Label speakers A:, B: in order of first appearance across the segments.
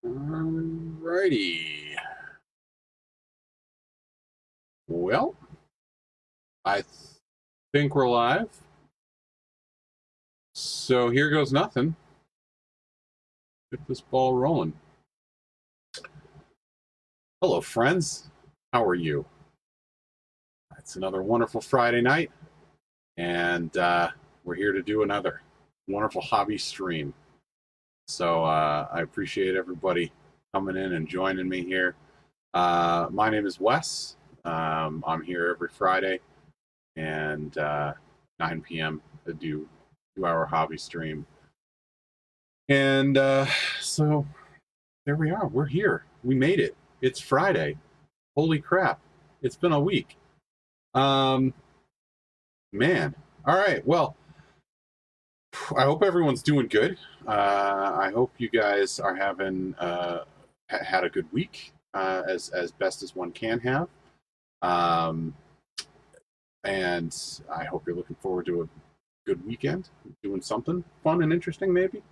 A: Alrighty. Well, I think we're live. So here goes nothing. Get this ball rolling. Hello, friends. How are you? It's another wonderful Friday night, and we're here to do another wonderful hobby stream. So I appreciate everybody coming in and joining me here. My name is Wes. I'm here every Friday, and 9 p.m. to do 2-hour hobby stream. And so there we are. We're here. We made it. It's Friday. Holy crap. It's been a week. Man. All right. Well, I hope everyone's doing good. I hope you guys are having had a good week as best as one can have. And I hope you're looking forward to a good weekend, doing something fun and interesting, maybe.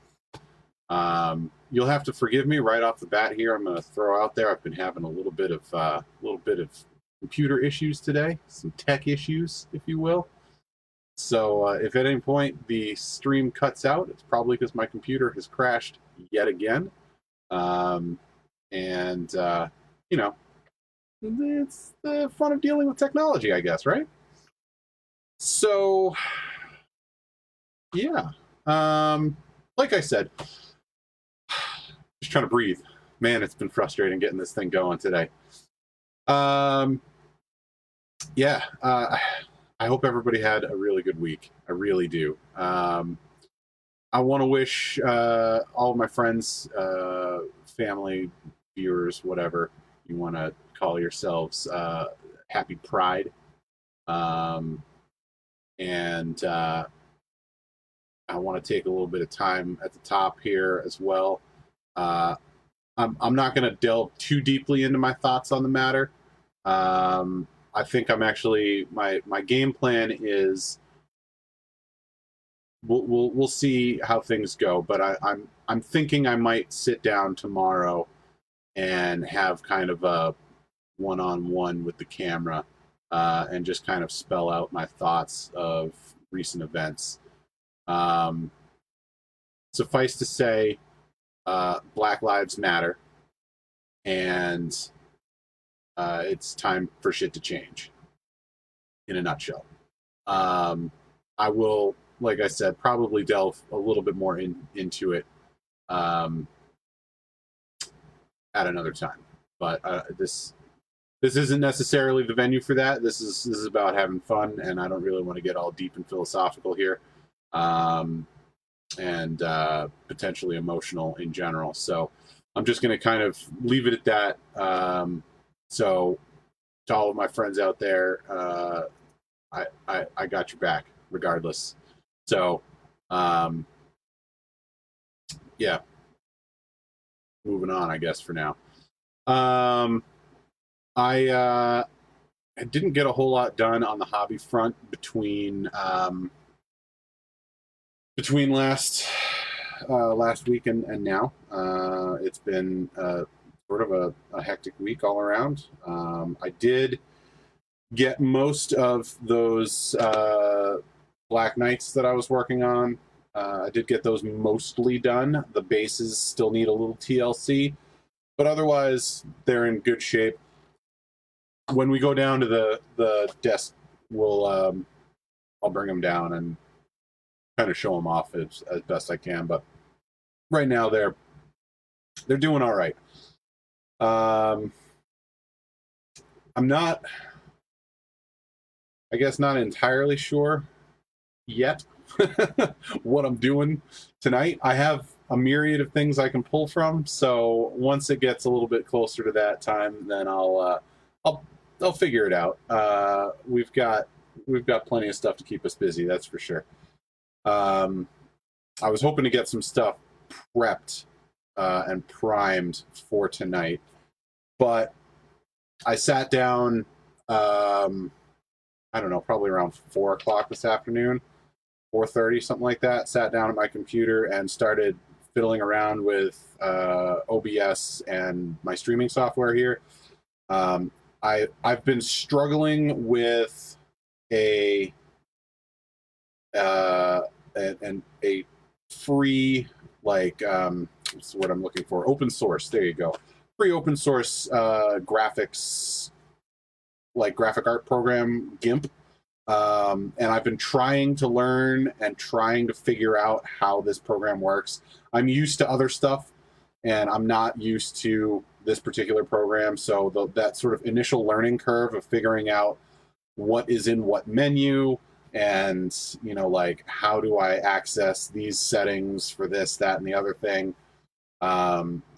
A: You'll have to forgive me right off the bat here. I'm going to throw out there. I've been having a little bit of computer issues today, some tech issues, if you will. So if at any point the stream cuts out, it's probably because my computer has crashed yet again. You know, it's the fun of dealing with technology, I guess, right? So, yeah. Like I said, just trying to breathe. Man, it's been frustrating getting this thing going today. Yeah. I hope everybody had a really good week. I really do. I want to wish all of my friends, family, viewers, whatever you want to call yourselves, happy Pride. And I want to take a little bit of time at the top here as well. I'm not going to delve too deeply into my thoughts on the matter. I think I'm actually my game plan is we'll see how things go, but I'm thinking I might sit down tomorrow and have kind of a one-on-one with the camera and just kind of spell out my thoughts of recent events. Suffice to say, Black Lives Matter, and it's time for shit to change, in a nutshell. I will, like I said, probably delve a little bit more into it at another time. But this isn't necessarily the venue for that. This is about having fun, and I don't really want to get all deep and philosophical here, and potentially emotional in general. So I'm just going to kind of leave it at that. So to all of my friends out there, I got your back regardless. So, yeah, moving on, I guess, for now. I didn't get a whole lot done on the hobby front between last week and now. It's been sort of a hectic week all around. I did get most of those Black Knights that I was working on. I did get those mostly done. The bases still need a little TLC, but otherwise they're in good shape. When we go down to the desk, I'll bring them down and kind of show them off as best I can. But right now they're doing all right. I'm not, I guess, not entirely sure yet what I'm doing tonight. I have a myriad of things I can pull from, so once it gets a little bit closer to that time, then I'll figure it out. We've got plenty of stuff to keep us busy, that's for sure. I was hoping to get some stuff prepped and primed for tonight, but I sat down I don't know, probably around 4 o'clock this afternoon, 4:30, something like that. Sat down at my computer and started fiddling around with OBS and my streaming software here. I've been struggling with a free, like, what's the word I'm looking for? Open source. There you go. Free open source graphics, like graphic art program, GIMP. And I've been trying to learn and trying to figure out how this program works. I'm used to other stuff, and I'm not used to this particular program. So that sort of initial learning curve of figuring out what is in what menu, and, you know, like, how do I access these settings for this, that, and the other thing.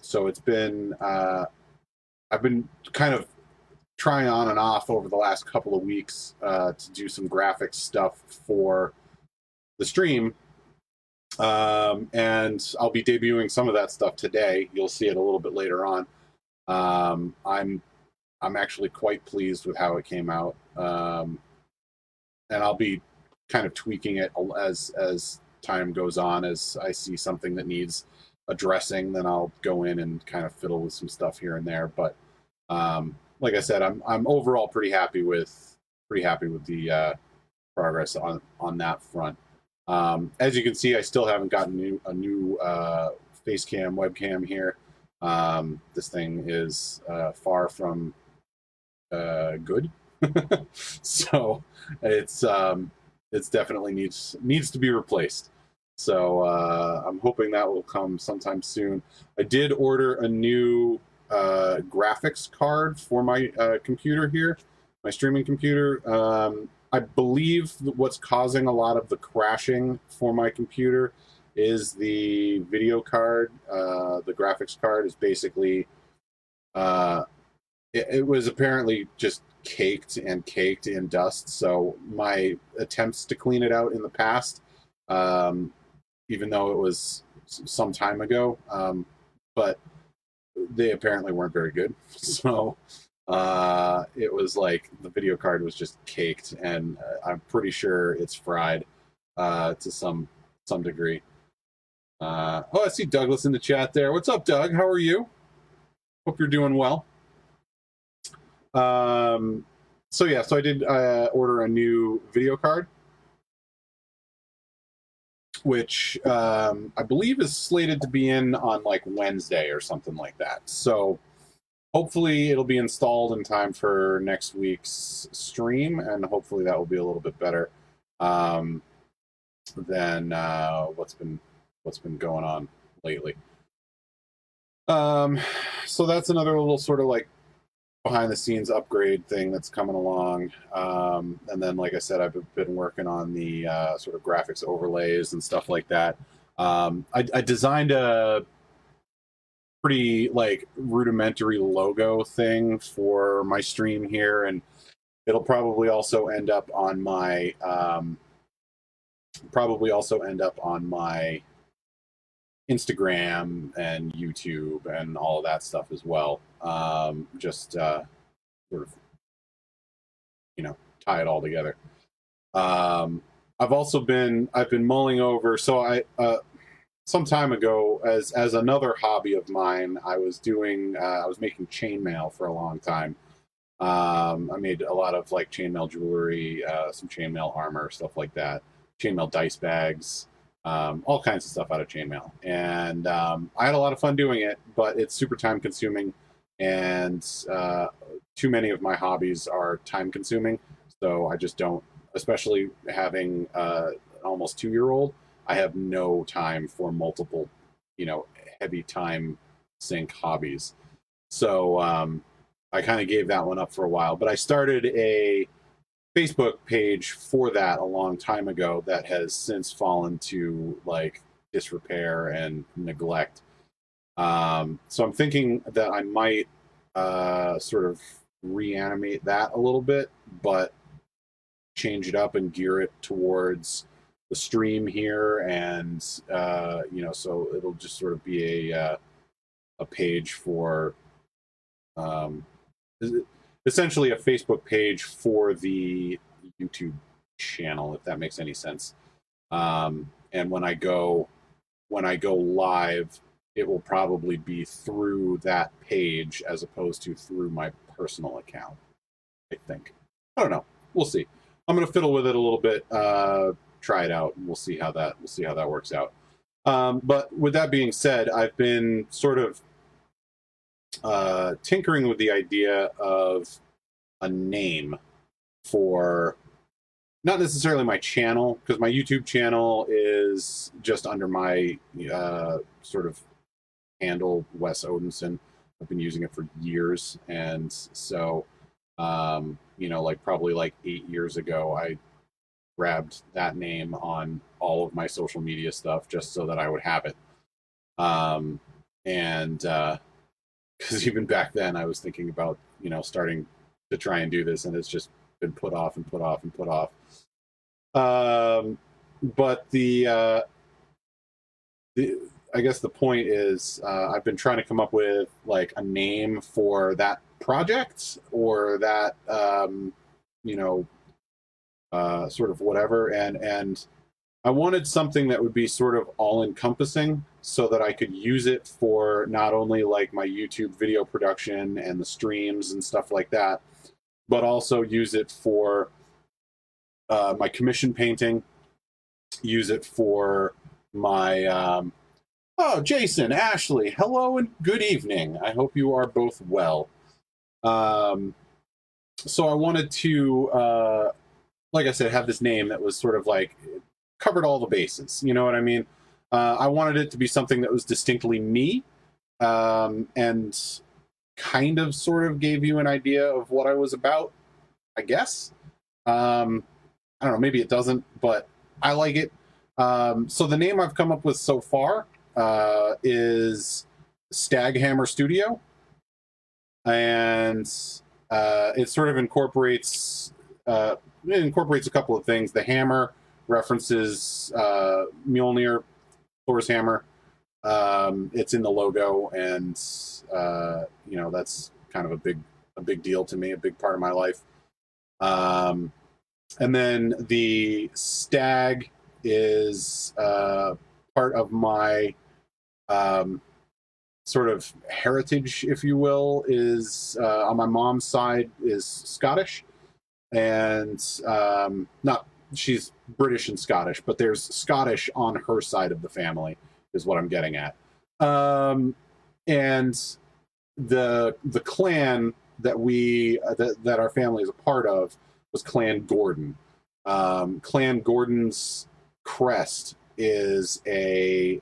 A: So it's been, I've been kind of trying on and off over the last couple of weeks to do some graphics stuff for the stream. And I'll be debuting some of that stuff today. You'll see it a little bit later on. I'm actually quite pleased with how it came out. And I'll be kind of tweaking it as time goes on. As I see something that needs addressing, then I'll go in and kind of fiddle with some stuff here and there. But like I said, I'm overall pretty happy with the progress on that front. As you can see, I still haven't gotten a new face cam webcam here. This thing is far from good. So it's definitely needs to be replaced. So I'm hoping that will come sometime soon. I did order a new graphics card for my computer here, my streaming computer. I believe what's causing a lot of the crashing for my computer is the video card. The graphics card is basically it was apparently just caked in dust. So my attempts to clean it out in the past, even though it was some time ago, but they apparently weren't very good. So it was like the video card was just caked, and I'm pretty sure it's fried to some degree. Oh, I see Douglas in the chat there. What's up, Doug? How are you? Hope you're doing well. So yeah, so I did order a new video card, which I believe is slated to be in on like Wednesday or something like that. So hopefully it'll be installed in time for next week's stream, and hopefully that will be a little bit better than what's been going on lately. So that's another little sort of like behind the scenes upgrade thing that's coming along. And then, like I said, I've been working on the sort of graphics overlays and stuff like that. I designed a pretty like rudimentary logo thing for my stream here, and it'll probably also end up on my Instagram and YouTube and all of that stuff as well. Just sort of, you know, tie it all together. I've been mulling over. So I some time ago, as another hobby of mine, I was making chainmail for a long time. I made a lot of like chainmail jewelry, some chainmail armor, stuff like that, chainmail dice bags. All kinds of stuff out of chainmail, and I had a lot of fun doing it, but it's super time consuming, and too many of my hobbies are time consuming, so I just don't, especially having an almost 2-year-old, I have no time for multiple, you know, heavy time sink hobbies. So I kind of gave that one up for a while, but I started a Facebook page for that a long time ago that has since fallen to like disrepair and neglect. So I'm thinking that I might sort of reanimate that a little bit, but change it up and gear it towards the stream here, and you know, so it'll just sort of be a page for essentially a Facebook page for the YouTube channel, if that makes any sense. And when when I go live, it will probably be through that page as opposed to through my personal account, I think. I don't know. We'll see. I'm going to fiddle with it a little bit, try it out, and we'll see how that works out. But with that being said, I've been sort of tinkering with the idea of a name for not necessarily my channel, because my YouTube channel is just under my sort of handle, Wes Odinson. I've been using it for years, and so like probably like 8 years ago, I grabbed that name on all of my social media stuff just so that I would have it. And because even back then I was thinking about, starting to try and do this, and it's just been put off and put off and put off. But I guess the point is, I've been trying to come up with like a name for that project or that, sort of whatever. And I wanted something that would be sort of all encompassing so that I could use it for not only like my YouTube video production and the streams and stuff like that, but also use it for my commission painting, use it for my, Jason, Ashley, hello and good evening. I hope you are both well. So I wanted to, like I said, have this name that was sort of like covered all the bases. You know what I mean? I wanted it to be something that was distinctly me, and kind of sort of gave you an idea of what I was about, I guess. I don't know, maybe it doesn't, but I like it. So the name I've come up with so far is Stag Hammer Studio, and it sort of incorporates a couple of things. The hammer references Mjolnir, Thor's hammer. It's in the logo, and that's kind of a big deal to me, a big part of my life. And then the stag is part of my sort of heritage, if you will, is on my mom's side is Scottish, and she's British and Scottish, but there's Scottish on her side of the family, is what I'm getting at. And the clan that our family is a part of was Clan Gordon. Clan Gordon's crest is a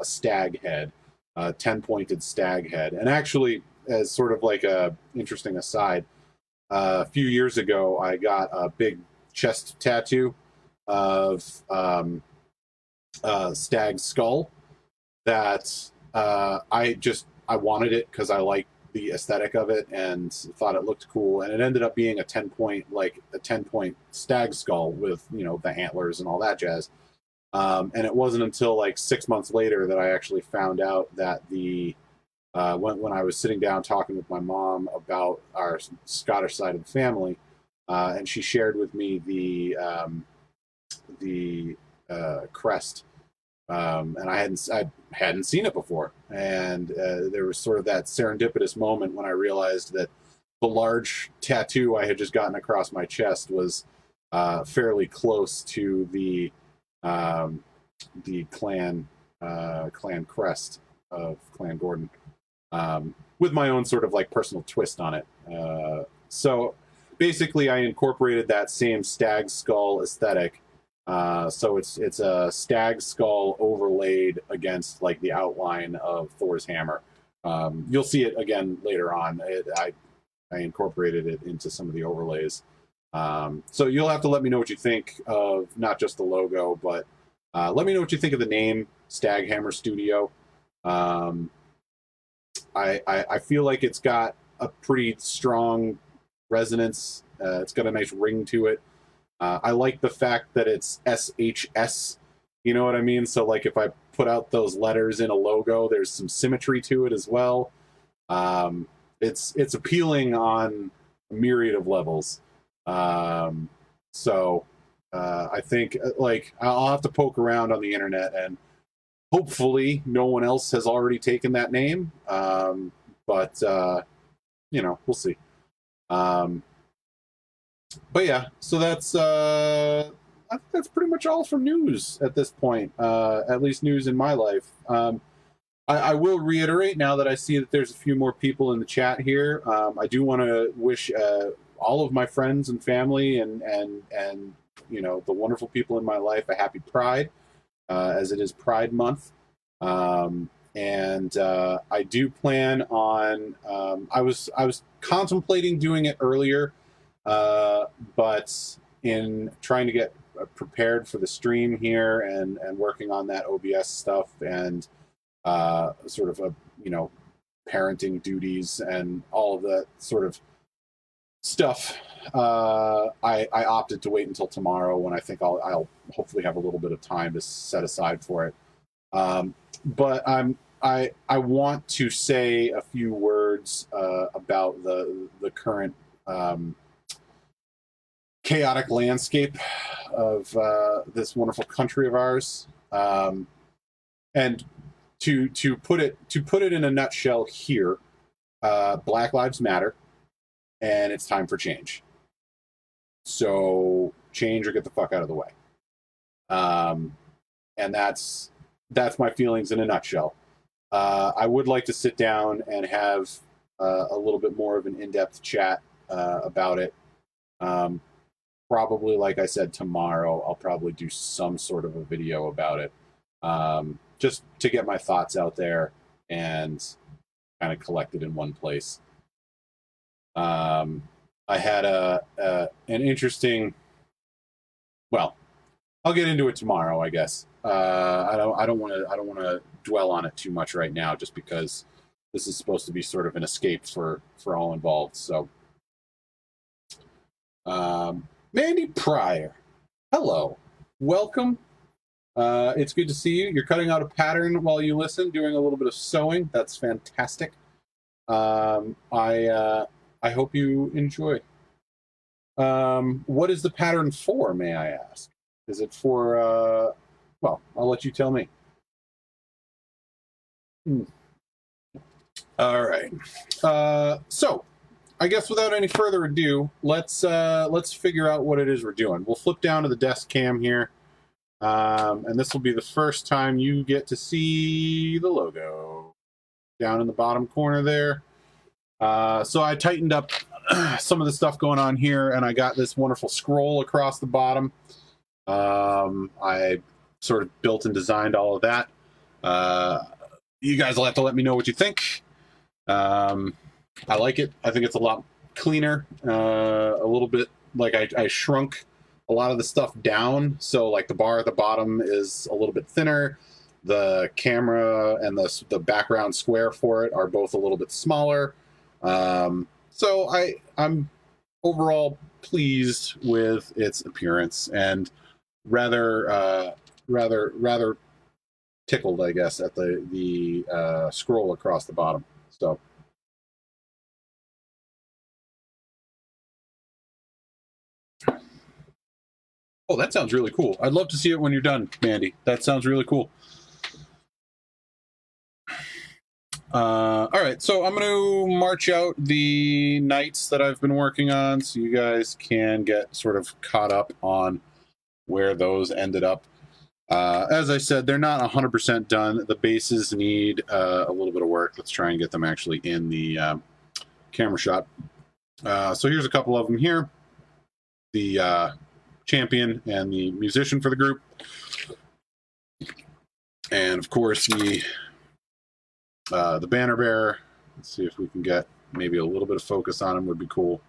A: stag head, a 10-pointed stag head. And actually, as sort of like a interesting aside, a few years ago, I got a big chest tattoo of stag skull that I wanted it because I liked the aesthetic of it and thought it looked cool, and it ended up being a 10-point stag skull with the antlers and all that jazz. And it wasn't until like 6 months later that I actually found out that when I was sitting down talking with my mom about our Scottish side of the family, and she shared with me the crest. And I hadn't seen it before, and there was sort of that serendipitous moment when I realized that the large tattoo I had just gotten across my chest was fairly close to the clan crest of Clan Gordon, with my own sort of like personal twist on it. So basically, I incorporated that same stag skull aesthetic. So it's a stag skull overlaid against like the outline of Thor's hammer. You'll see it again later on. I incorporated it into some of the overlays. So you'll have to let me know what you think of not just the logo, but let me know what you think of the name Stag Hammer Studio. I feel like it's got a pretty strong resonance. It's got a nice ring to it. I like the fact that it's SHS, you know what I mean? So like if I put out those letters in a logo, there's some symmetry to it as well. It's appealing on a myriad of levels. So I think like I'll have to poke around on the internet and Hopefully no one else has already taken that name. But you know, we'll see. But yeah, so that's pretty much all for news at this point. At least news in my life. I will reiterate, now that I see that there's a few more people in the chat here, I do want to wish all of my friends and family and you know, the wonderful people in my life a happy Pride, as it is Pride Month. And I do plan on, I was contemplating doing it earlier, but in trying to get prepared for the stream here and working on that OBS stuff and sort of you know, parenting duties and all of that sort of stuff, I opted to wait until tomorrow, when I think I'll hopefully have a little bit of time to set aside for it. But I want to say a few words about the current chaotic landscape of this wonderful country of ours, and to put it in a nutshell here, Black Lives Matter, and it's time for change. So change or get the fuck out of the way. And that's my feelings in a nutshell. I would like to sit down and have a little bit more of an in-depth chat about it. Probably, like I said, tomorrow I'll probably do some sort of a video about it, just to get my thoughts out there and kind of collect it in one place. I had an interesting, well, I'll get into it tomorrow, I guess. I don't want to dwell on it too much right now, just because this is supposed to be sort of an escape for all involved. So, Mandy Pryor, hello, welcome. It's good to see you. You're cutting out a pattern while you listen, doing a little bit of sewing. That's fantastic. I hope you enjoy. What is the pattern for, may I ask? Is it for, well, I'll let you tell me. All right. So, I guess without any further ado, let's figure out what it is we're doing. We'll flip down to the desk cam here, and this will be the first time you get to see the logo down in the bottom corner there. So I tightened up some of the stuff going on here, and I got this wonderful scroll across the bottom. I sort of built and designed all of that. You guys will have to let me know what you think. I like it. I think it's a lot cleaner, a little bit like I shrunk a lot of the stuff down. So like the bar at the bottom is a little bit thinner. The camera and the background square for it are both a little bit smaller. So I'm overall pleased with its appearance, and rather tickled, I guess, at the scroll across the bottom. So. Oh, that sounds really cool. I'd love to see it when you're done, Mandy. That sounds really cool. All right, so I'm going to march out the nights that I've been working on so you guys can get sort of caught up on where those ended up. As I said, they're not 100% done. The bases need a little bit of work. Let's try and get them actually in the camera shot. So here's a couple of them here. The champion and the musician for the group. And of course the banner bearer. Let's see if we can get maybe a little bit of focus on him, would be cool.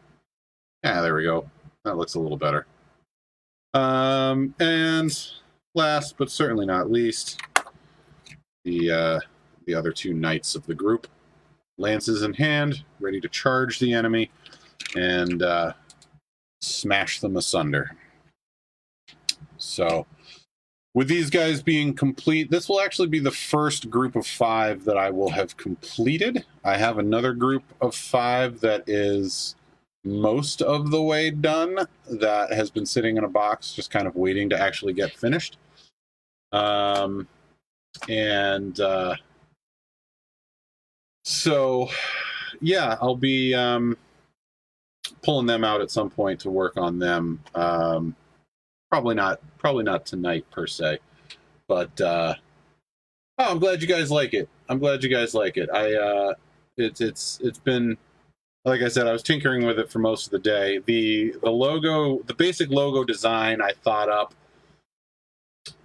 A: Yeah, there we go. That looks a little better. And last but certainly not least, the other two knights of the group, lances in hand, ready to charge the enemy and smash them asunder. So with these guys being complete, this will actually be the first group of 5 that I will have completed. I have another group of 5 that is most of the way done, that has been sitting in a box just kind of waiting to actually get finished. And so, yeah, I'll be pulling them out at some point to work on them. Probably not tonight per se, but oh, I'm glad you guys like it. I'm glad you guys like it. It's been, like I said, I was tinkering with it for most of the day. The logo, the basic logo design, I thought up,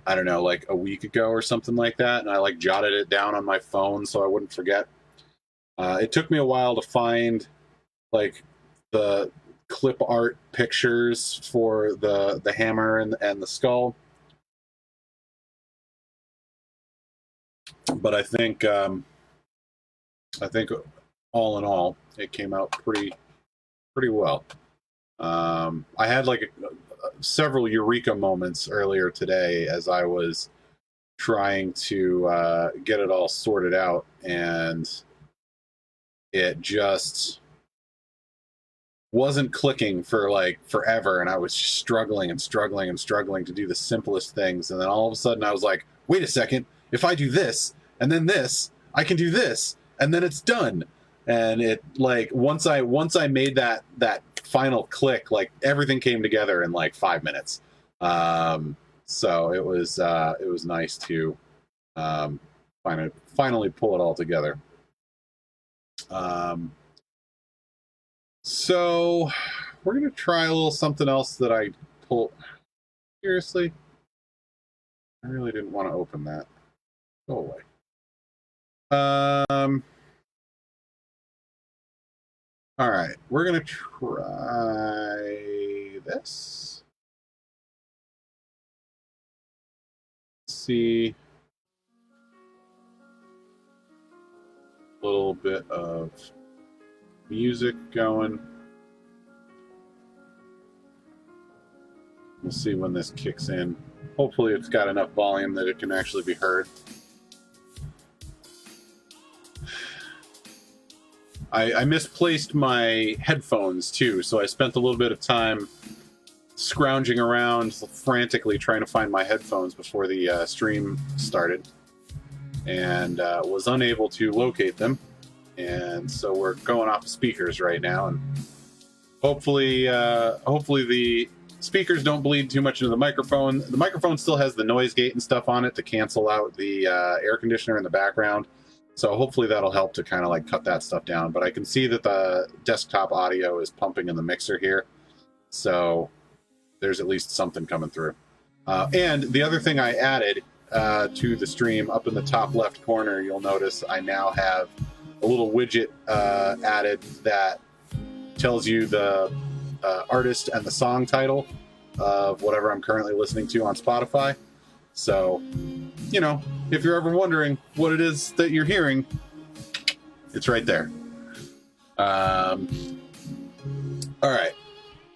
A: I don't know, like a week ago or something like that, and I like jotted it down on my phone so I wouldn't forget. It took me a while to find like the clip art pictures for the hammer and the skull, but I think all in all it came out pretty well. I had like several eureka moments earlier today as I was trying to get it all sorted out, and it just wasn't clicking for like forever, and I was struggling to do the simplest things, and then all of a sudden I was like, wait a second, if I do this and then this, I can do this, and then it's done. And it, like, once I made that final click, like everything came together in like 5 minutes. So it was nice to finally pull it all together. So we're gonna try a little something else that I pulled. Seriously, I really didn't want to open that. Go away. All right, we're gonna try this. Let's see. A little bit of music going. We'll see when this kicks in. Hopefully it's got enough volume that it can actually be heard. I misplaced my headphones too, so I spent a little bit of time scrounging around frantically trying to find my headphones before the stream started, and was unable to locate them. And so we're going off of speakers right now, and hopefully the speakers don't bleed too much into the microphone. The microphone still has the noise gate and stuff on it to cancel out the air conditioner in the background. So hopefully that'll help to kind of like cut that stuff down. But I can see that the desktop audio is pumping in the mixer here. So there's at least something coming through. And the other thing I added to the stream, up in the top left corner, you'll notice I now have a little widget added that tells you the artist and the song title of whatever I'm currently listening to on Spotify. So, you know, if you're ever wondering what it is that you're hearing, it's right there. All right,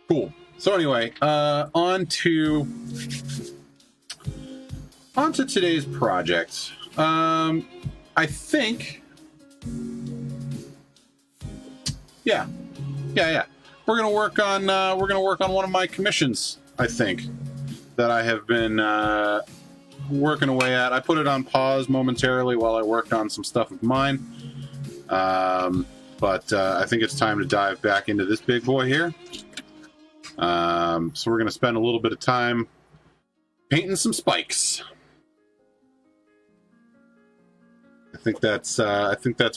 A: cool. So anyway, on to today's project. I think, yeah. We're gonna work on one of my commissions. I think that I have been working away at. I put it on pause momentarily while I worked on some stuff of mine. But I think it's time to dive back into this big boy here. So we're going to spend a little bit of time painting some spikes. I think that's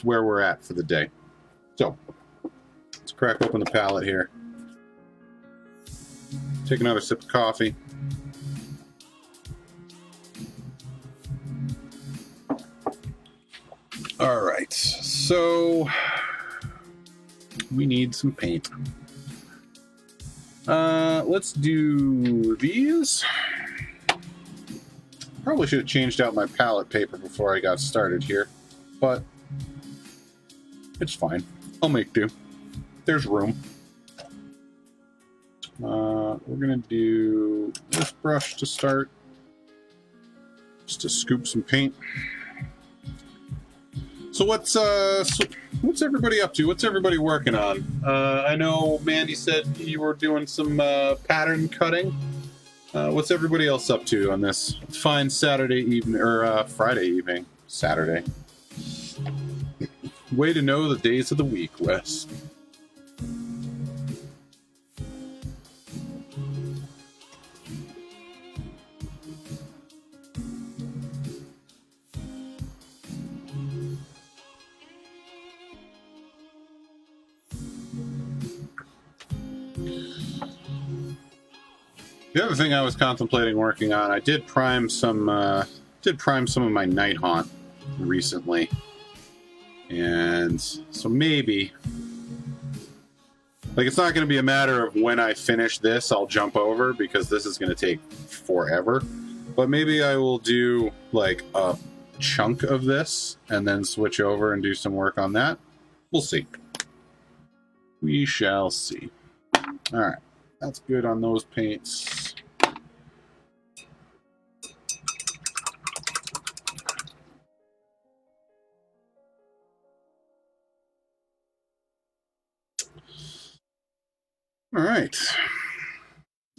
A: where we're at for the day. So let's crack open the palette here. Take another sip of coffee. All right, so we need some paint. Let's do these. Probably should have changed out my palette paper before I got started here, but it's fine. I'll make do. There's room. We're gonna do this brush to start, just to scoop some paint. So what's everybody up to? What's everybody working on? I know Mandy said you were doing some pattern cutting. What's everybody else up to on this fine Saturday evening, or Friday evening? Saturday. Way to know the days of the week, Wes. The other thing I was contemplating working on, I did prime some of my Night Haunt recently, and so maybe, like, it's not going to be a matter of when I finish this, I'll jump over, because this is going to take forever. But maybe I will do like a chunk of this and then switch over and do some work on that. We'll see. We shall see. All right, that's good on those paints. All right.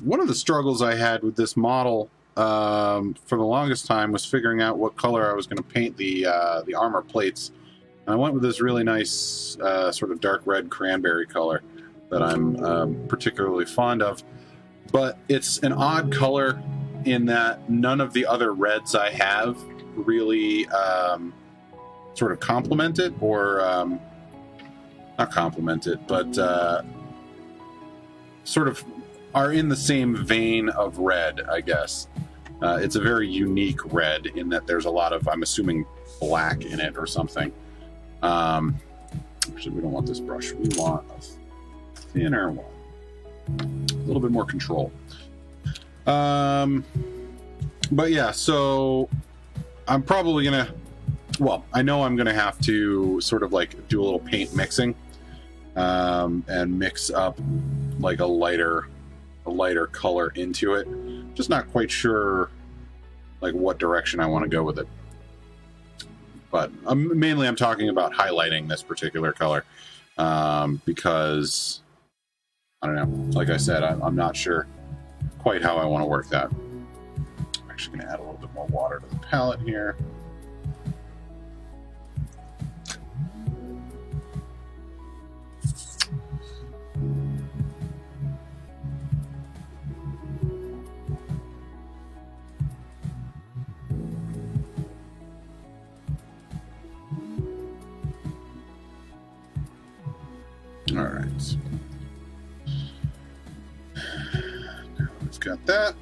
A: One of the struggles I had with this model for the longest time was figuring out what color I was going to paint the armor plates. And I went with this really nice sort of dark red cranberry color that I'm particularly fond of. But it's an odd color in that none of the other reds I have really sort of complement it, or not complement it, but sort of are in the same vein of red, I guess. It's a very unique red in that there's a lot of, I'm assuming, black in it or something. Actually, we don't want this brush. We want a thinner one. A little bit more control. But yeah, so I'm probably gonna, well, I know I'm gonna have to sort of like do a little paint mixing and mix up like a lighter color into it. Just not quite sure like what direction I want to go with it. But mainly I'm talking about highlighting this particular color because I don't know. Like I said, I'm not sure quite how I want to work that. I'm actually going to add a little bit more water to the palette here. All right. Now we've got that.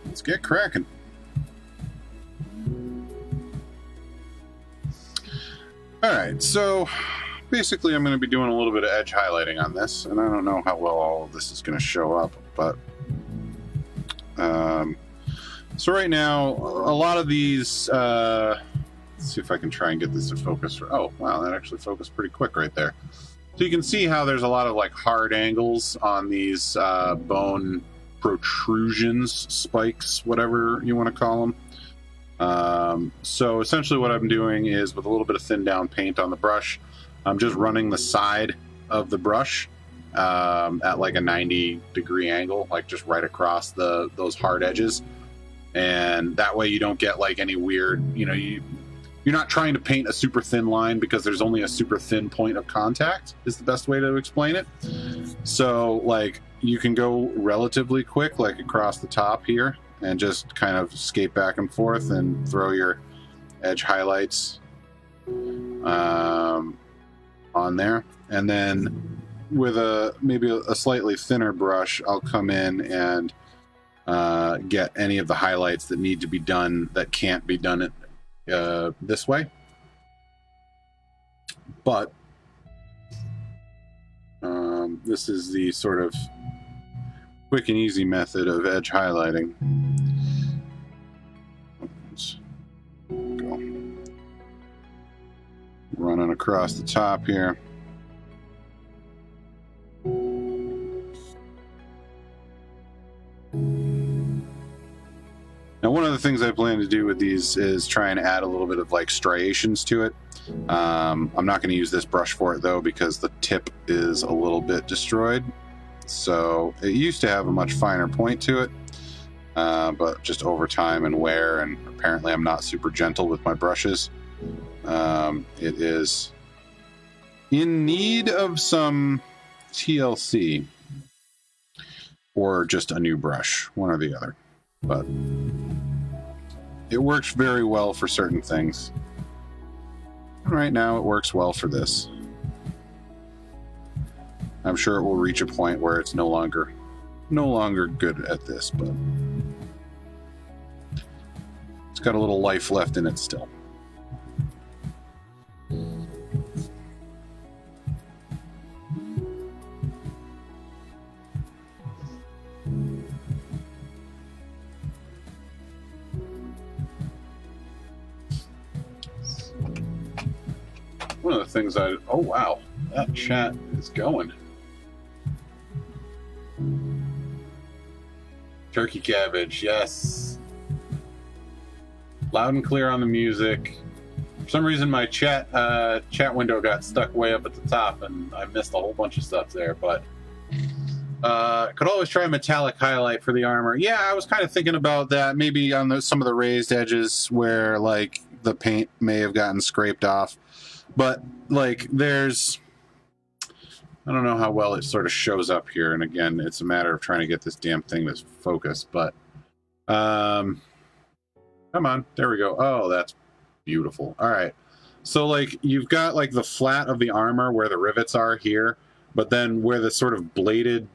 A: Let's get cracking. All right, so basically I'm going to be doing a little bit of edge highlighting on this, and I don't know how well all of this is going to show up, but so right now a lot of these let's see if I can try and get this to focus. Oh, wow, that actually focused pretty quick right there. So you can see how there's a lot of like hard angles on these bone protrusions, spikes, whatever you want to call them. So essentially what I'm doing is, with a little bit of thin down paint on the brush, I'm just running the side of the brush at like a 90-degree angle, like just right across those hard edges. And that way you don't get like any weird, you know, you're not trying to paint a super thin line because there's only a super thin point of contact, is the best way to explain it. So like you can go relatively quick, like across the top here, and just kind of skate back and forth and throw your edge highlights on there. And then with maybe a slightly thinner brush, I'll come in and get any of the highlights that need to be done that can't be done this way. But this is the sort of quick and easy method of edge highlighting. Let's go. Running across the top here. Now, one of the things I plan to do with these is try and add a little bit of like striations to it. I'm not going to use this brush for it though, because the tip is a little bit destroyed. So it used to have a much finer point to it, but just over time and wear, and apparently I'm not super gentle with my brushes, it is in need of some TLC or just a new brush, one or the other. But it works very well for certain things. And right now it works well for this. I'm sure it will reach a point where it's no longer good at this, but it's got a little life left in it still. One of the things oh wow, that chat is going. Turkey cabbage, yes. Loud and clear on the music. For some reason my chat window got stuck way up at the top and I missed a whole bunch of stuff there, but could always try a metallic highlight for the armor. Yeah, I was kind of thinking about that, maybe on some of the raised edges where like the paint may have gotten scraped off. But like I don't know how well it sort of shows up here, and again, it's a matter of trying to get this damn thing to focus, but come on, there we go. Oh, that's beautiful. All right, so like you've got like the flat of the armor where the rivets are here, but then where the sort of bladed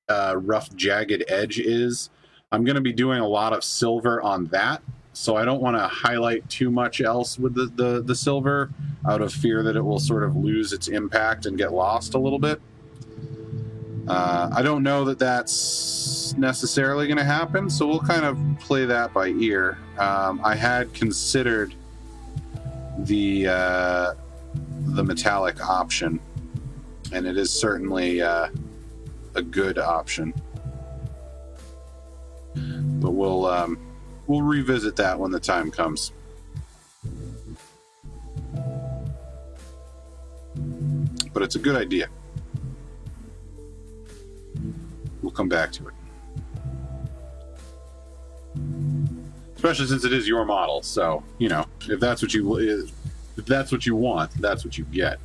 A: rough jagged edge is, I'm going to be doing a lot of silver on that, so I don't want to highlight too much else with the silver out of fear that it will sort of lose its impact and get lost a little bit. I don't know that that's necessarily going to happen, so we'll kind of play that by ear. I had considered the metallic option, and it is certainly a good option. But we'll revisit that when the time comes. But it's a good idea. We'll come back to it. Especially since it is your model, so, you know, if that's what you want, that's what you get.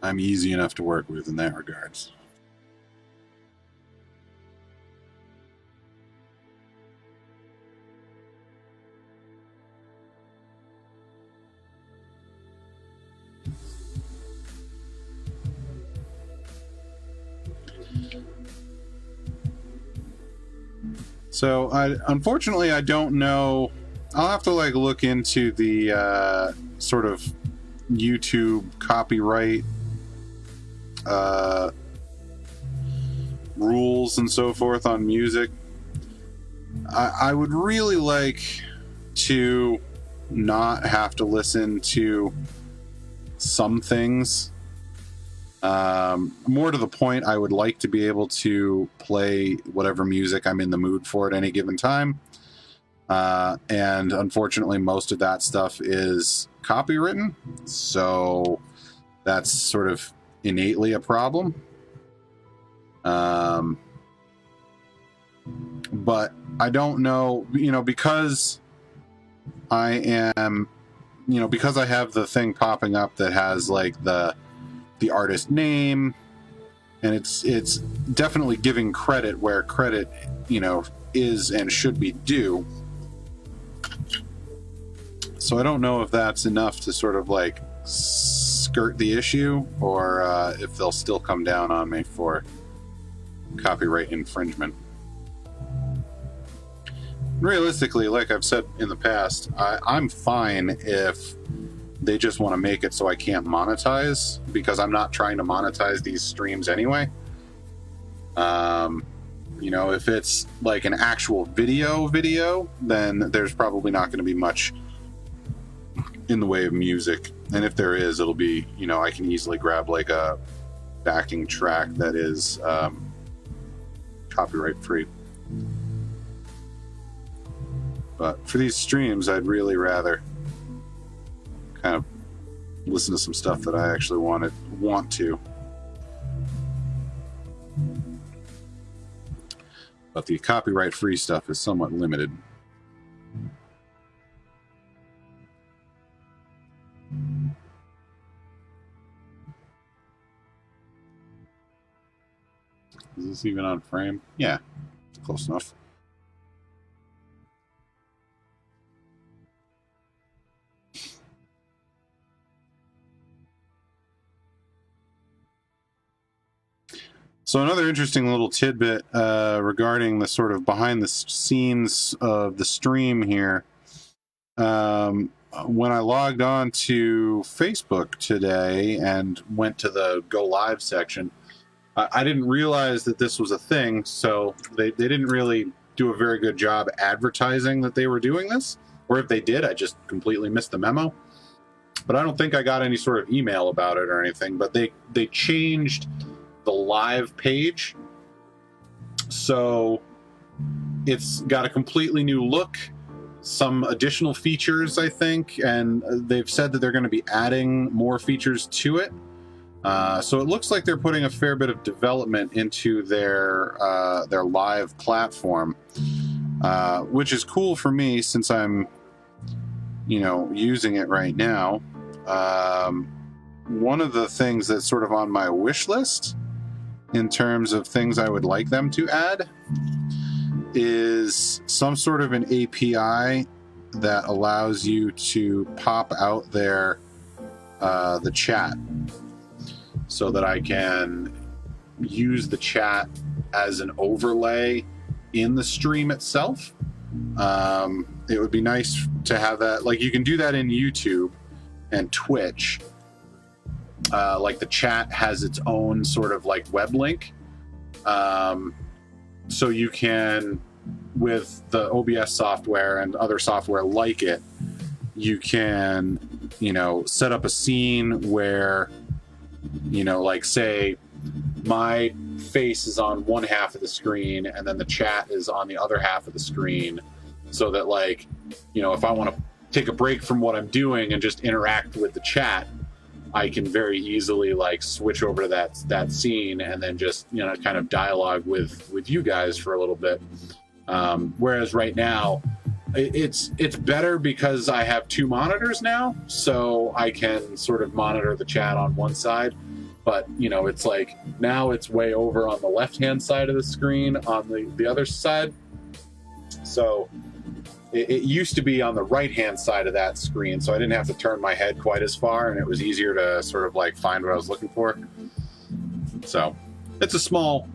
A: I'm easy enough to work with in that regards. So unfortunately I don't know. I'll have to like look into the sort of YouTube copyright rules and so forth on music. I would really like to not have to listen to some things. More to the point, I would like to be able to play whatever music I'm in the mood for at any given time. And unfortunately, most of that stuff is copywritten, so that's sort of innately a problem. But I don't know, you know, because I am, you know, because I have the thing popping up that has like the artist name, and it's definitely giving credit where credit, you know, is and should be due. So I don't know if that's enough to sort of like skirt the issue, or if they'll still come down on me for copyright infringement. Realistically, like I've said in the past, I'm fine if they just want to make it so I can't monetize, because I'm not trying to monetize these streams anyway. You know, if it's like an actual video, then there's probably not going to be much in the way of music. And if there is, it'll be, you know, I can easily grab like a backing track that is copyright free. But for these streams, I'd really rather kind of listen to some stuff that I actually want to. But the copyright free stuff is somewhat limited. Is this even on frame? Yeah, close enough. So another interesting little tidbit regarding the sort of behind the scenes of the stream here. When I logged on to Facebook today and went to the Go Live section, I didn't realize that this was a thing, so they didn't really do a very good job advertising that they were doing this. Or if they did, I just completely missed the memo. But I don't think I got any sort of email about it or anything. But they changed the live page, so it's got a completely new look, some additional features, I think, and they've said that they're going to be adding more features to it. So it looks like they're putting a fair bit of development into their live platform, which is cool for me since I'm, using it right now. One of the things that's sort of on my wish list in terms of things I would like them to add is some sort of an API that allows you to pop out the chat, so that I can use the chat as an overlay in the stream itself. It would be nice to have that. Like, you can do that in YouTube and Twitch. Like, the chat has its own sort of like web link. So you can, with the OBS software and other software like it, you can, set up a scene where, like, say my face is on one half of the screen and then the chat is on the other half of the screen, so that, like, if I want to take a break from what I'm doing and just interact with the chat, I can very easily, like, switch over to that scene and then just, kind of dialogue with you guys for a little bit. Whereas right now, it's better because I have two monitors now, so I can sort of monitor the chat on one side. But, it's like, now it's way over on the left-hand side of the screen on the other side. So it used to be on the right-hand side of that screen, so I didn't have to turn my head quite as far, and it was easier to sort of, like, find what I was looking for. So it's a small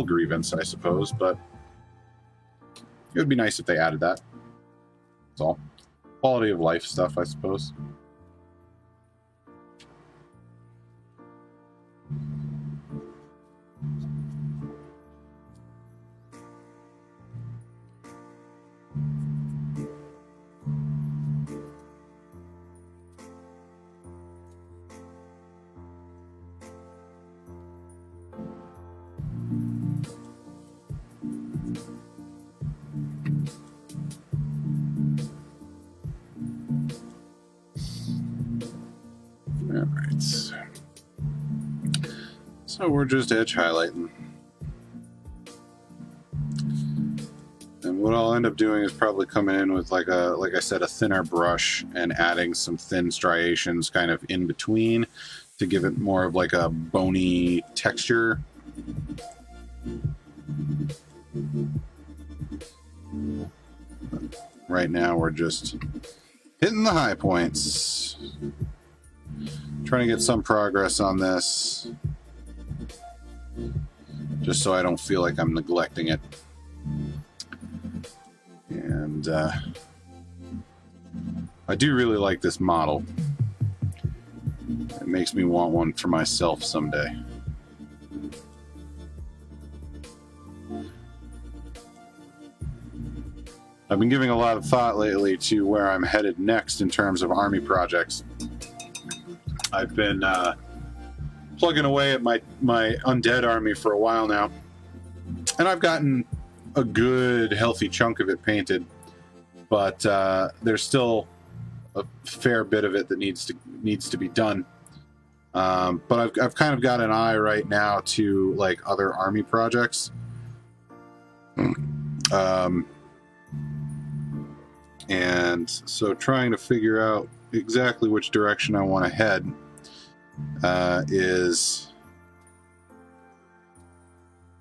A: grievance, I suppose, but it would be nice if they added that. That's all. Quality of life stuff, I suppose. All right. So we're just edge highlighting. And what I'll end up doing is probably coming in with, like I said, a thinner brush and adding some thin striations kind of in between to give it more of like a bony texture. Right now we're just hitting the high points. Trying to get some progress on this, just so I don't feel like I'm neglecting it. And I do really like this model. It makes me want one for myself someday. I've been giving a lot of thought lately to where I'm headed next in terms of army projects. I've been plugging away at my undead army for a while now, and I've gotten a good healthy chunk of it painted, but there's still a fair bit of it that needs to be done. But I've kind of got an eye right now to like other army projects. And so trying to figure out exactly which direction I want to head is,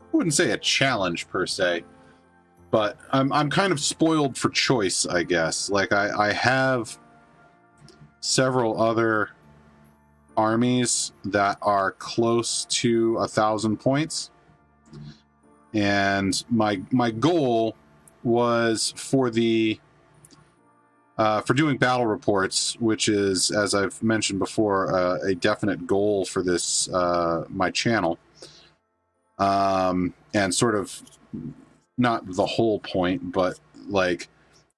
A: I wouldn't say a challenge per se, but I'm kind of spoiled for choice, I guess. Like I have several other armies that are close to 1,000 points, and my goal was for the for doing battle reports, which is, as I've mentioned before, a definite goal for this my channel, and sort of not the whole point, but like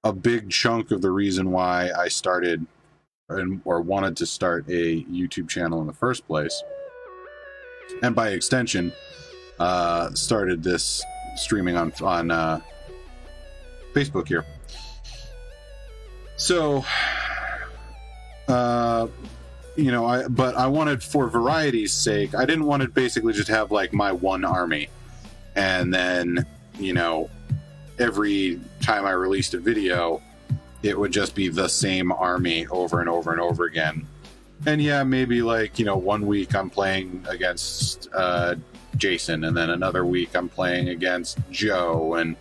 A: a big chunk of the reason why I started or wanted to start a YouTube channel in the first place, and by extension started this streaming on Facebook here. So you know, I wanted, for variety's sake, I didn't want to basically just have like my one army and then, you know, every time I released a video it would just be the same army over and over and over again. And yeah, maybe like, you know, 1 week I'm playing against Jason, and then another week I'm playing against Joe, and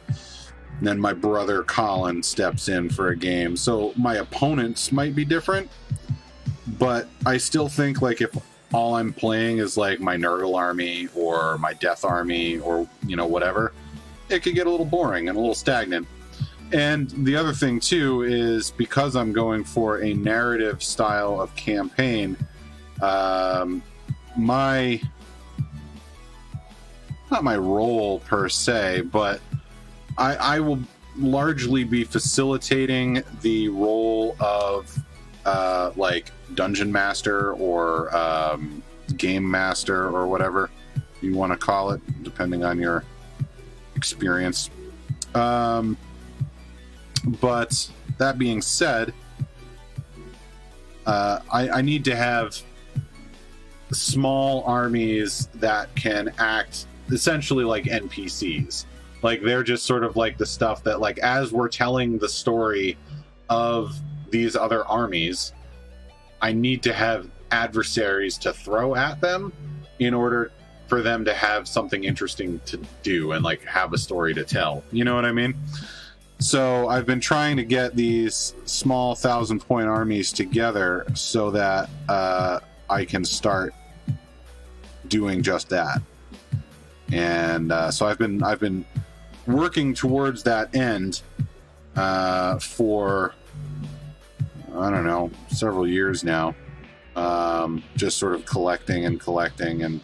A: then my brother Colin steps in for a game. So my opponents might be different, but I still think like if all I'm playing is like my Nurgle army or my Death army or, you know, whatever, it could get a little boring and a little stagnant. And the other thing too is, because I'm going for a narrative style of campaign, my, not my role per se, but I will largely be facilitating the role of like dungeon master or game master or whatever you want to call it, depending on your experience. But that being said, I need to have small armies that can act essentially like NPCs. Like they're just sort of like the stuff that, like, as we're telling the story of these other armies, I need to have adversaries to throw at them in order for them to have something interesting to do and like have a story to tell. You know what I mean? So I've been trying to get these small 1,000-point armies together so that I can start doing just that. And so I've been working towards that end for, I don't know, several years now. Just sort of collecting and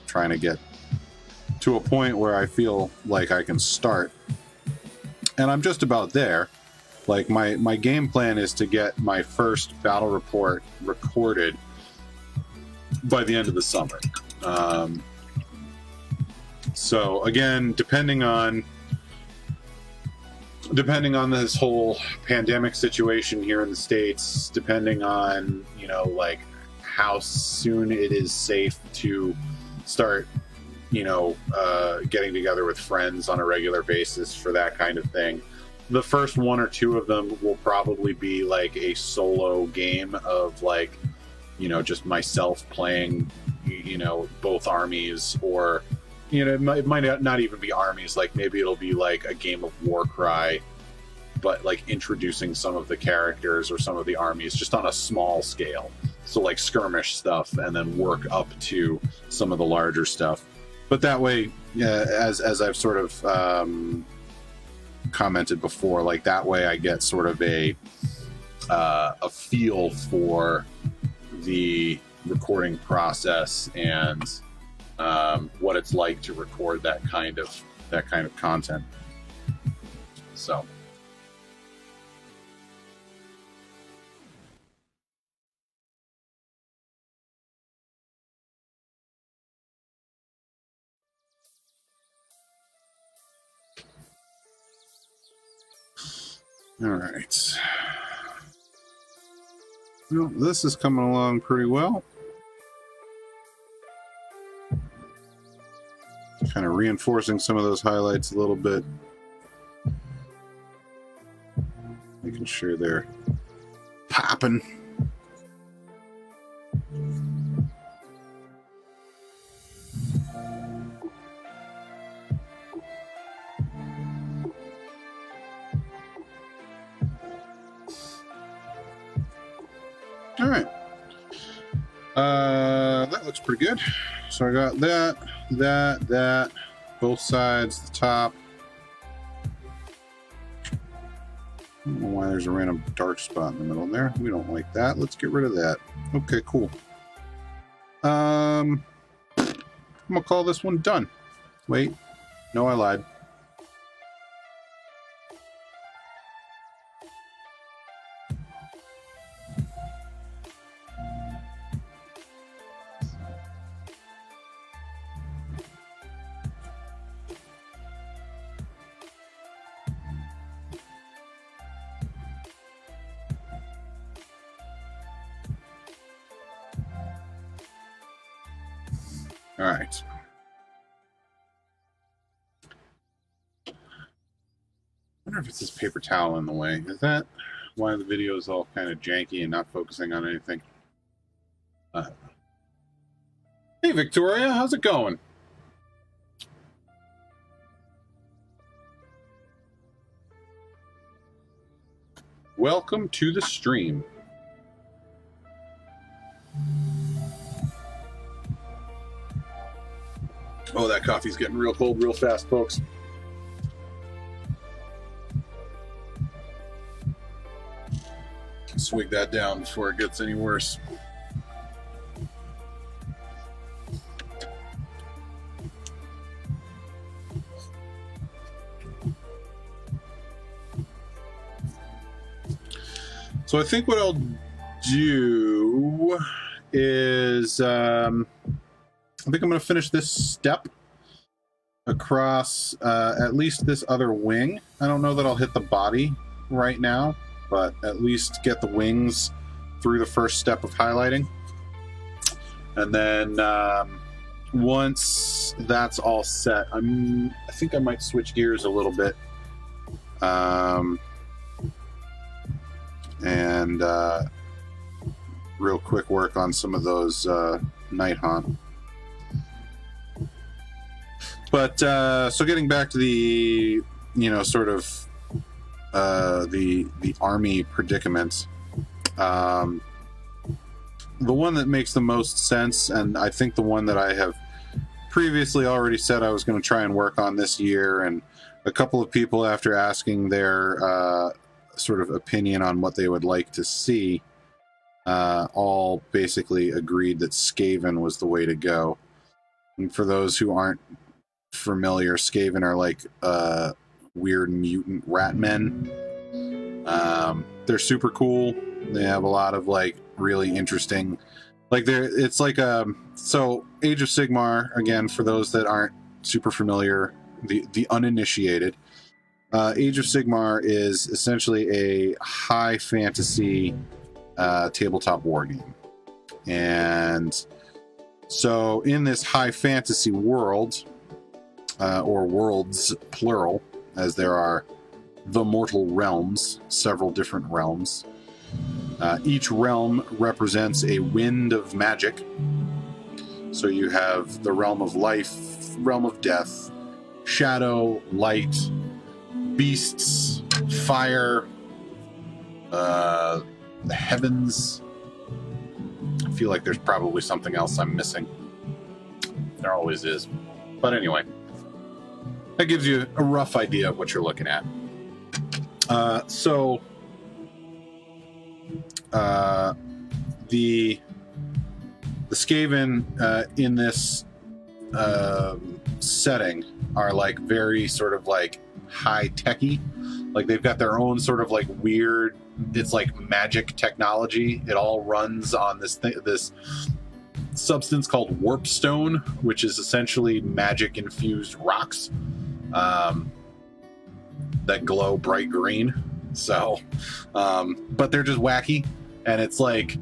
A: trying to get to a point where I feel like I can start. And I'm just about there. Like my game plan is to get my first battle report recorded by the end of the summer. So again, depending on this whole pandemic situation here in the States, depending on, you know, like how soon it is safe to start, you know, getting together with friends on a regular basis for that kind of thing. The first one or two of them will probably be like a solo game of like, you know, just myself playing, you know, both armies, or, you know, it might not even be armies. Like maybe it'll be like a game of Warcry, but like introducing some of the characters or some of the armies just on a small scale. So like skirmish stuff, and then work up to some of the larger stuff. But that way, as I've sort of commented before, like that way I get sort of a feel for the recording process and what it's like to record that kind of content. So. All right. Well, this is coming along pretty well. Kind of reinforcing some of those highlights a little bit. Making sure they're popping. All right. That looks pretty good. So I got that, both sides, the top. I don't know why there's a random dark spot in the middle there. We don't like that. Let's get rid of that. Okay, cool. I'm gonna call this one done. Wait, no, I lied. All right. I wonder if it's this paper towel in the way. Is that why the video is all kind of janky and not focusing on anything? Hey, Victoria, how's it going? Welcome to the stream. Oh, that coffee's getting real cold real fast, folks. Swig that down before it gets any worse. So I think what I'll do is I think I'm going to finish this step across at least this other wing. I don't know that I'll hit the body right now, but at least get the wings through the first step of highlighting. And then once that's all set, I think I might switch gears a little bit. And real quick work on some of those Night Haunt. But so getting back to the, sort of the army predicament, the one that makes the most sense, and I think the one that I have previously already said I was going to try and work on this year, and a couple of people, after asking their sort of opinion on what they would like to see, all basically agreed that Skaven was the way to go. And for those who aren't familiar, Skaven are like weird mutant rat men. They're super cool. They have a lot of like really interesting, like it's like so Age of Sigmar, again, for those that aren't super familiar, the uninitiated, Age of Sigmar is essentially a high fantasy tabletop war game. And so in this high fantasy world, or worlds plural, as there are the mortal realms, several different realms. Each realm represents a wind of magic. So you have the realm of life, realm of death, shadow, light, beasts, fire, the heavens. I feel like there's probably something else I'm missing. There always is. But anyway, that gives you a rough idea of what you're looking at. So the Skaven in this setting are like very sort of like high techy. Like they've got their own sort of like weird, it's like magic technology. It all runs on this substance called warpstone, which is essentially magic infused rocks that glow bright green. So, but they're just wacky, and it's like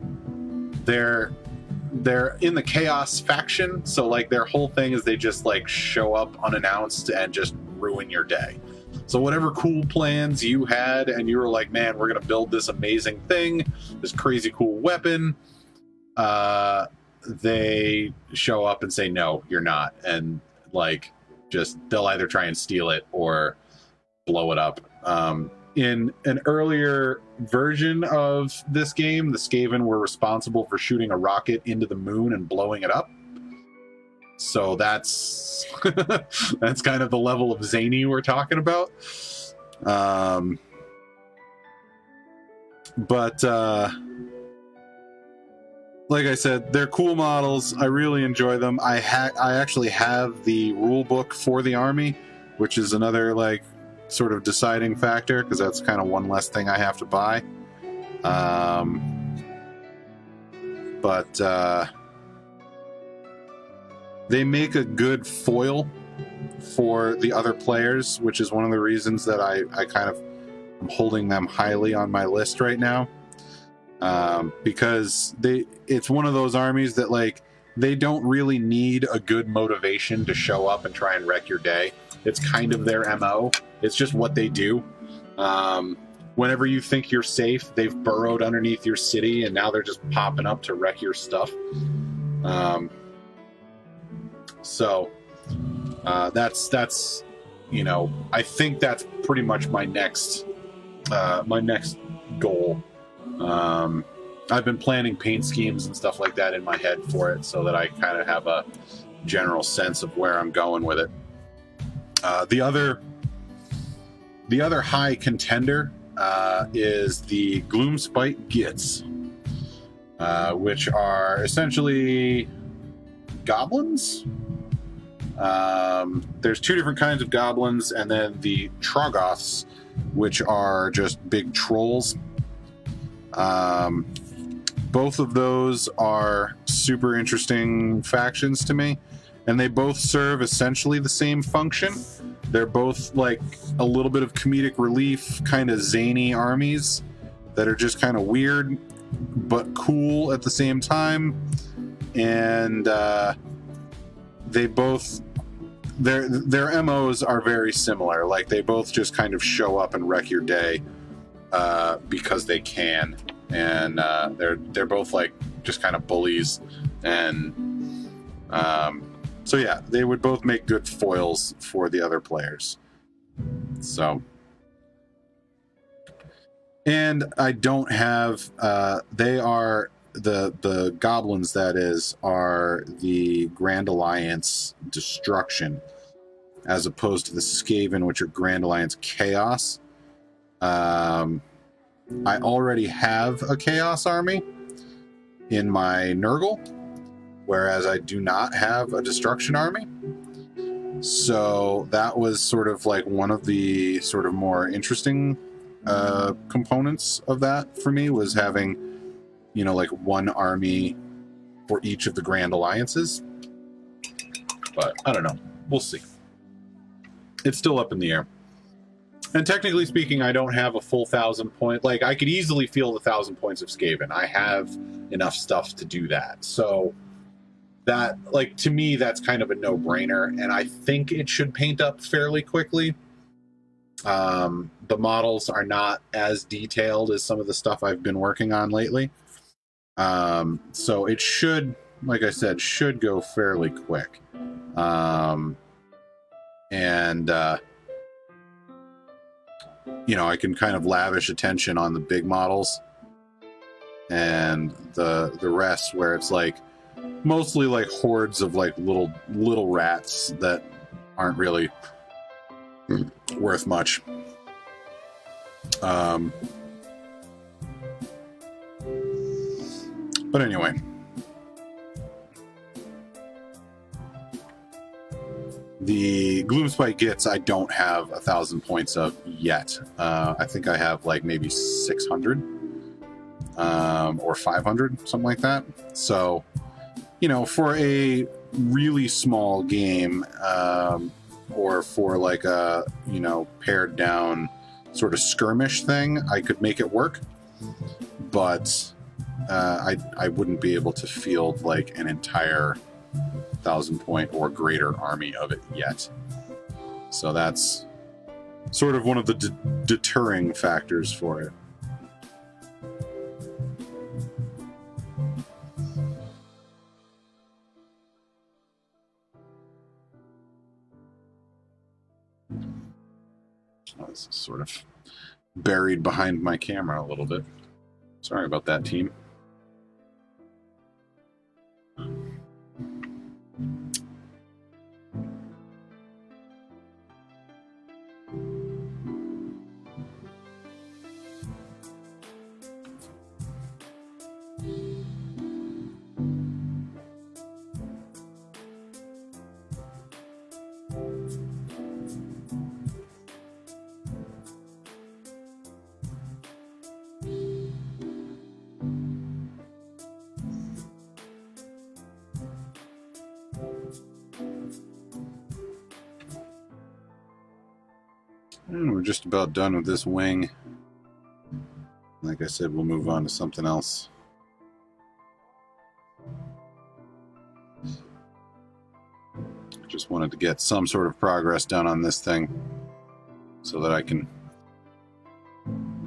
A: they're in the chaos faction, so like their whole thing is they just like show up unannounced and just ruin your day. So whatever cool plans you had and you were like, man, we're gonna build this amazing thing, this crazy cool weapon, they show up and say, no, you're not, and like just they'll either try and steal it or blow it up. In an earlier version of this game, the Skaven were responsible for shooting a rocket into the moon and blowing it up. So that's that's kind of the level of zany we're talking about. But like I said, they're cool models. I really enjoy them. I actually have the rule book for the army, which is another like sort of deciding factor, because that's kind of one less thing I have to buy. But they make a good foil for the other players, which is one of the reasons that I kind of am holding them highly on my list right now. Because it's one of those armies that like they don't really need a good motivation to show up and try and wreck your day. It's kind of their MO. It's just what they do. Whenever you think you're safe, they've burrowed underneath your city, and now they're just popping up to wreck your stuff. So that's you know, I think that's pretty much my next goal. I've been planning paint schemes and stuff like that in my head for it, so that I kind of have a general sense of where I'm going with it. The other high contender is the Gloomspite Gits, which are essentially goblins. There's two different kinds of goblins, and then the Troggoths, which are just big trolls. Both of those are super interesting factions to me, and they both serve essentially the same function. They're both like a little bit of comedic relief, kind of zany armies that are just kind of weird but cool at the same time. And they both, their MOs are very similar. Like they both just kind of show up and wreck your day because they can. And they're both like just kind of bullies. And so yeah, they would both make good foils for the other players. So, and I don't have they are the goblins, that is, are the Grand Alliance Destruction, as opposed to the Skaven, which are Grand Alliance Chaos. I already have a Chaos army in my Nurgle, whereas I do not have a Destruction army. So that was sort of like one of the sort of more interesting components of that for me, was having, you know, like one army for each of the Grand Alliances. But I don't know. We'll see. It's still up in the air. And technically speaking, I don't have a full 1,000 point. Like, I could easily field 1,000 points of Skaven. I have enough stuff to do that. So that, like, to me, that's kind of a no-brainer. And I think it should paint up fairly quickly. The models are not as detailed as some of the stuff I've been working on lately. So it should, like I said, should go fairly quick. You know, I can kind of lavish attention on the big models, and the rest, where it's like mostly like hordes of like little rats that aren't really worth much. But anyway, the Gloomspite Gits I don't have 1,000 points of yet. I think I have like maybe 600 or 500, something like that. So, you know, for a really small game, or for like a, you know, pared down sort of skirmish thing, I could make it work, but I wouldn't be able to field like an entire 1,000-point or greater army of it yet. So that's sort of one of the deterring factors for it. Oh, this is sort of buried behind my camera a little bit. Sorry about that, team. And we're just about done with this wing. Like I said, we'll move on to something else. Just wanted to get some sort of progress done on this thing so that I can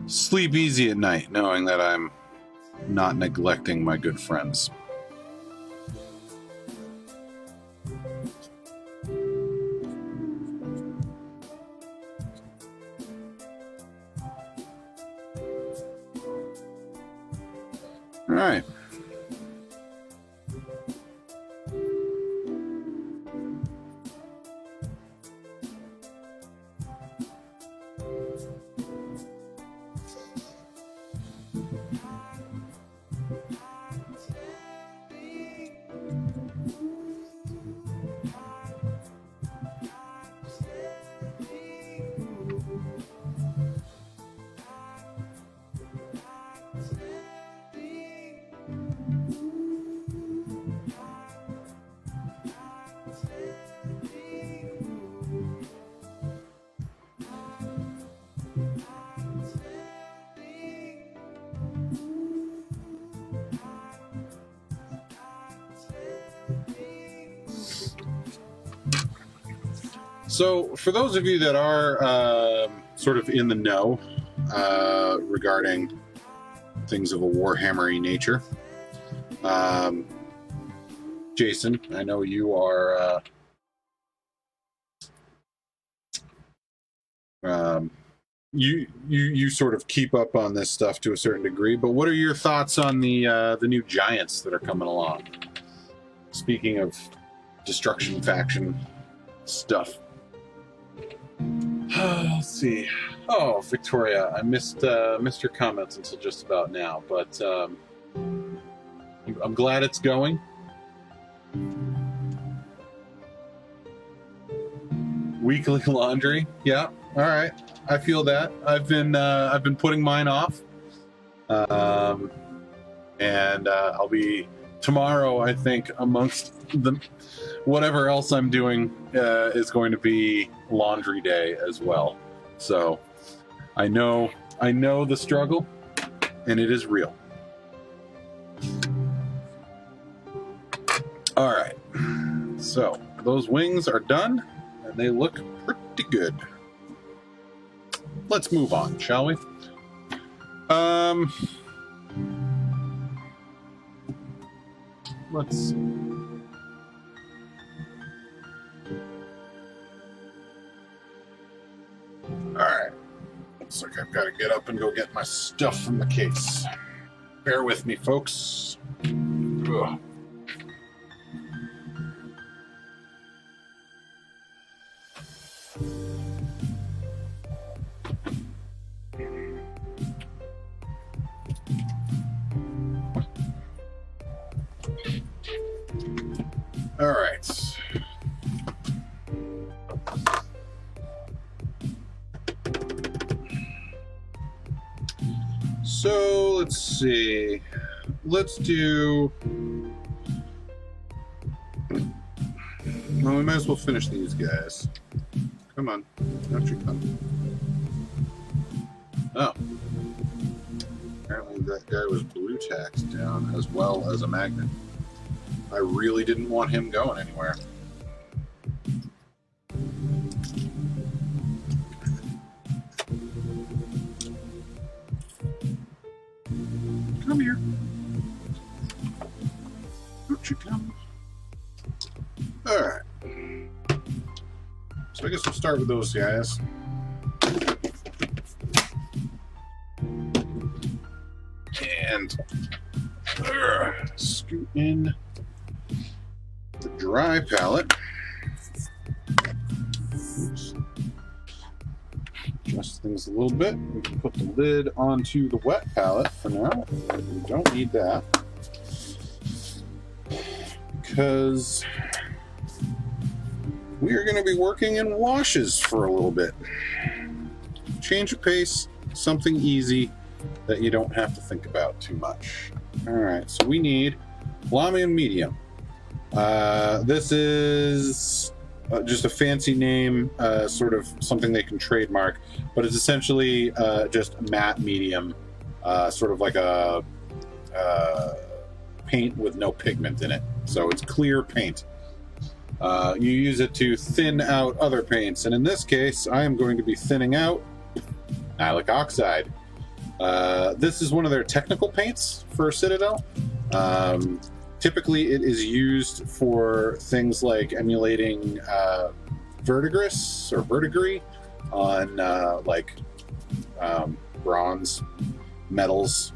A: sleep easy at night, knowing that I'm not neglecting my good friends. All right. So, for those of you that are sort of in the know regarding things of a Warhammer-y nature, Jason, I know you are you sort of keep up on this stuff to a certain degree. But what are your thoughts on the new giants that are coming along? Speaking of destruction faction stuff. Let's see. Oh, Victoria, I missed your comments until just about now, but I'm glad it's going. Weekly laundry, yeah. All right, I feel that. I've been putting mine off, and I'll be tomorrow. I think amongst the whatever else I'm doing is going to be laundry day as well. So I know the struggle, and it is real. All right, so those wings are done, and they look pretty good. Let's move on, shall we? Let's see. Alright. Looks like I've got to get up and go get my stuff from the case. Bear with me, folks. Ugh. All right. So let's see. Let's do. Well, we might as well finish these guys. Come on, don't you come. Oh. Apparently that guy was blue tacked down as well as a magnet. I really didn't want him going anywhere. Come here. Don't you come. Alright. So I guess we'll start with those guys. And scoot in the dry pallet. Oops. Adjust things a little bit. We can put the lid onto the wet pallet for now. We don't need that because we are going to be working in washes for a little bit. Change of pace, something easy that you don't have to think about too much. All right, so we need Lamy and medium. This is just a fancy name, sort of something they can trademark, but it's essentially just matte medium, sort of like a paint with no pigment in it. So it's clear paint. You use it to thin out other paints, and in this case, I am going to be thinning out nilic oxide. This is one of their technical paints for Citadel. Typically, it is used for things like emulating verdigris or verdigris on bronze metals.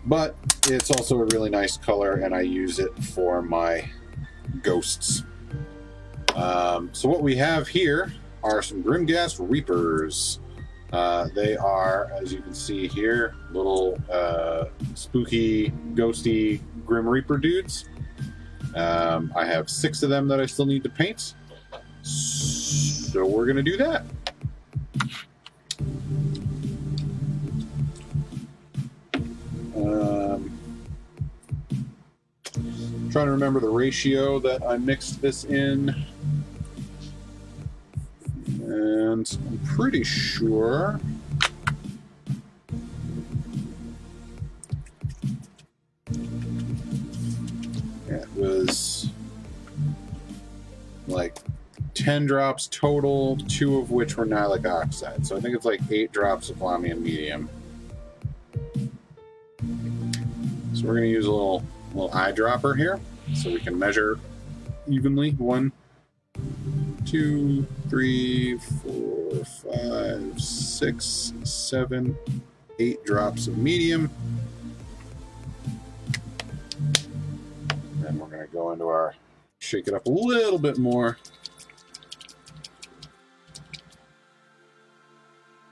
A: But it's also a really nice color, and I use it for my ghosts. So what we have here are some Grimghast Reapers. They are, as you can see here, little spooky, ghosty Grim Reaper dudes. I have 6 of them that I still need to paint. So we're going to do that. Trying to remember the ratio that I mixed this in. And I'm pretty sure it was like 10 drops total, 2 of which were nilic oxide. So I think it's like 8 drops of Lamy and medium. So we're going to use a little eyedropper here so we can measure evenly. 1, 2, 3, 4, 5, 6, 7, 8 drops of medium. Then we're going to go into our, shake it up a little bit more.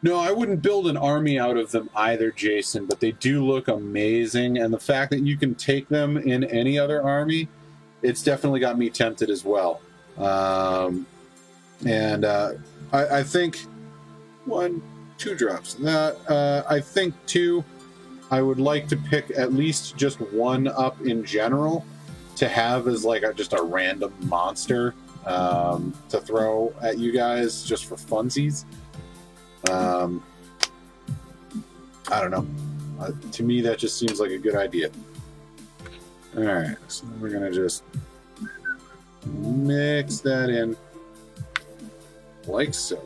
A: No, I wouldn't build an army out of them either, Jason, but they do look amazing. And the fact that you can take them in any other army, it's definitely got me tempted as well. I think 1, 2 drops. I think 2. I would like to pick at least just 1 up in general to have as like just a random monster to throw at you guys just for funsies. I don't know. To me, that just seems like a good idea. All right, so we're gonna just mix that in like so.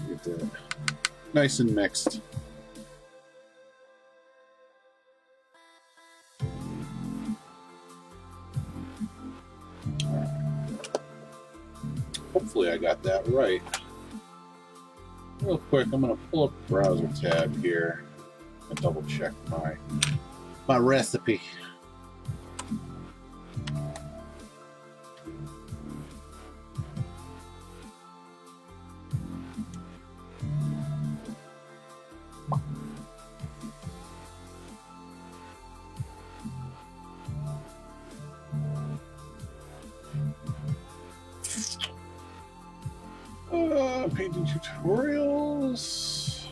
A: Get that nice and mixed. Hopefully I got that right. Real quick, I'm going to pull up the browser tab here and double check my recipe. Painting tutorials.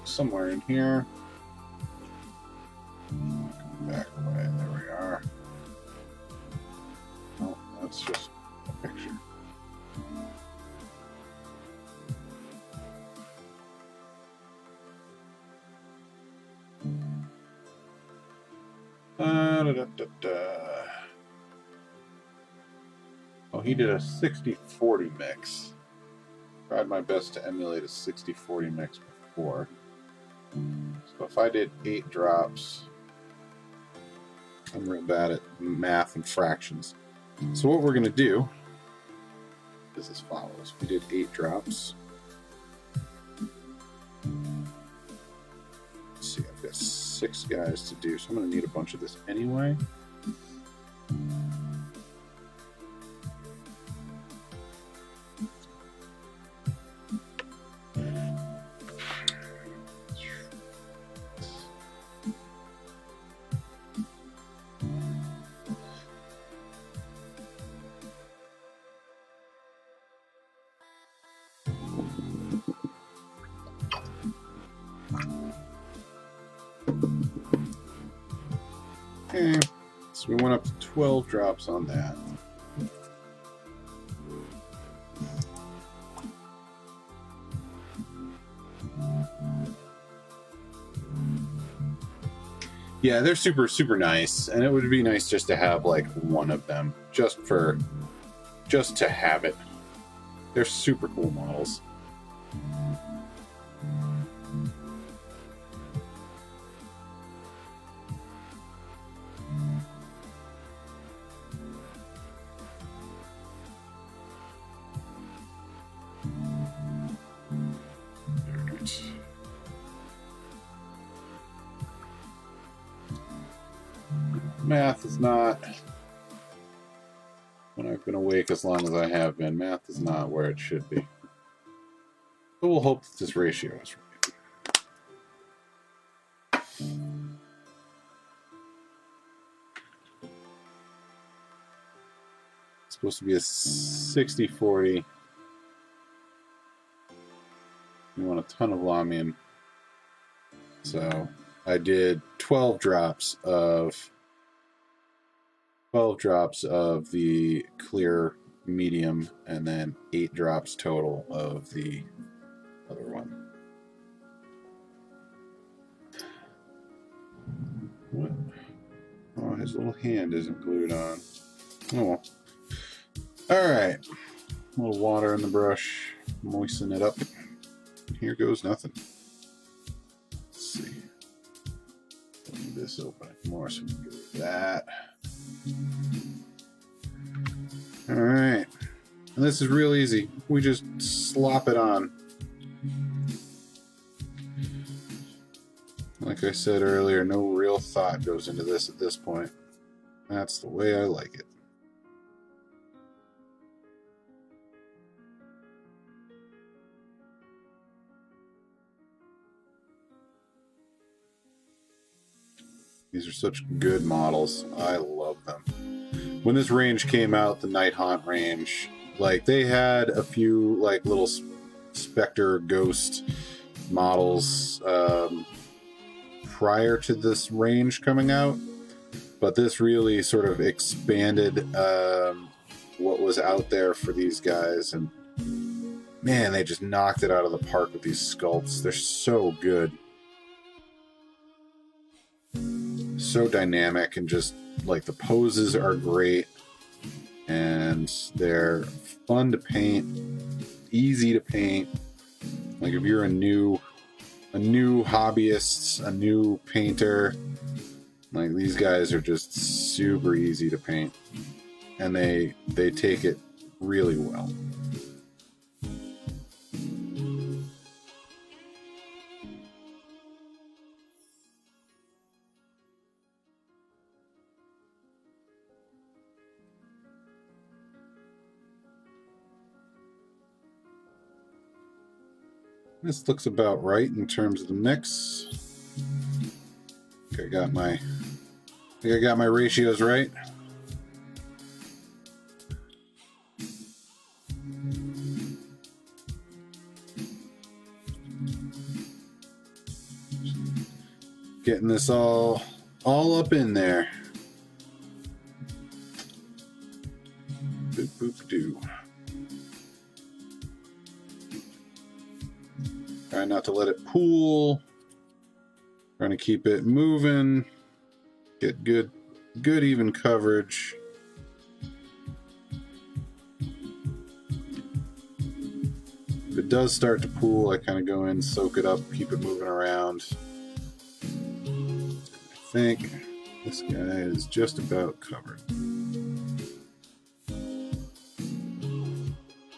A: Somewhere in here. Come back away. There we are. Oh, that's just a picture. Oh, he did a 60-40 mix. Tried my best to emulate a 60-40 mix before. So if I did 8 drops, I'm real bad at math and fractions. So what we're going to do is as follows. We did 8 drops. Let's see, I've got 6 guys to do, so I'm going to need a bunch of this anyway. Okay, so we went up to 12 drops on that. Yeah, they're super, super nice, and it would be nice just to have like one of them, just to have it. They're super cool models. Math is not, when I've been awake as long as I have been, math is not where it should be. But we'll hope that this ratio is right. It's supposed to be a 60-40. You want a ton of Lamian. So I did 12 drops of the clear medium, and then 8 drops total of the other one. What? Oh, his little hand isn't glued on. Oh well. Alright. A little water in the brush. Moisten it up. Here goes nothing. Let's see. Leave this open more so we can do that. Alright, and this is real easy. We just slop it on. Like I said earlier, no real thought goes into this at this point. That's the way I like it. These are such good models. I love them. When this range came out, the Night Haunt range, like they had a few like little Spectre Ghost models prior to this range coming out, but this really sort of expanded what was out there for these guys, and man, they just knocked it out of the park with these sculpts. They're so good. So dynamic, and just like the poses are great, and they're fun to paint, easy to paint. Like if you're a new hobbyist, a new painter, like these guys are just super easy to paint, and they take it really well. This looks about right in terms of the mix. I think I got my ratios right. Getting this all up in there. Boop boop doo. Try not to let it pool. Trying to keep it moving. Get good good even coverage. If it does start to pool, I kind of go in, soak it up, keep it moving around. I think this guy is just about covered.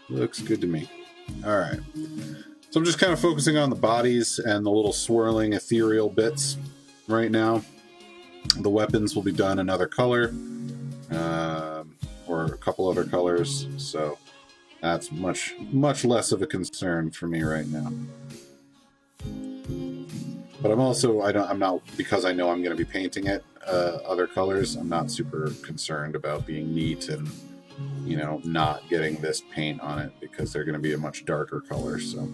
A: Looks good to me. All right. So I'm just kind of focusing on the bodies and the little swirling ethereal bits right now. The weapons will be done another color, or a couple other colors. So that's much less of a concern for me right now. But I'm not, because I know I'm going to be painting it other colors, I'm not super concerned about being neat and, you know, not getting this paint on it, because they're going to be a much darker color. So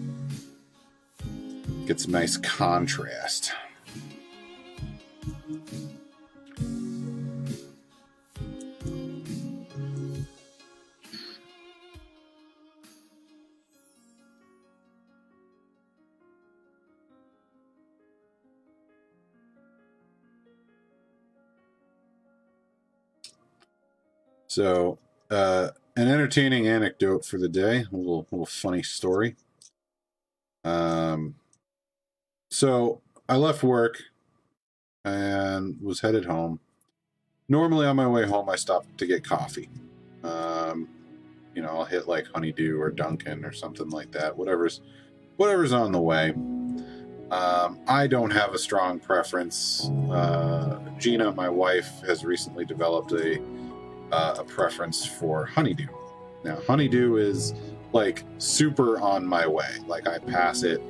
A: get some nice contrast. So, an entertaining anecdote for the day, a little funny story. So I left work and was headed home. Normally on my way home, I stop to get coffee. You know, I'll hit like Honeydew or Dunkin' or something like that. Whatever's on the way. I don't have a strong preference. Gina, my wife, has recently developed a preference for Honeydew. Now, Honeydew is like super on my way. Like, I pass it,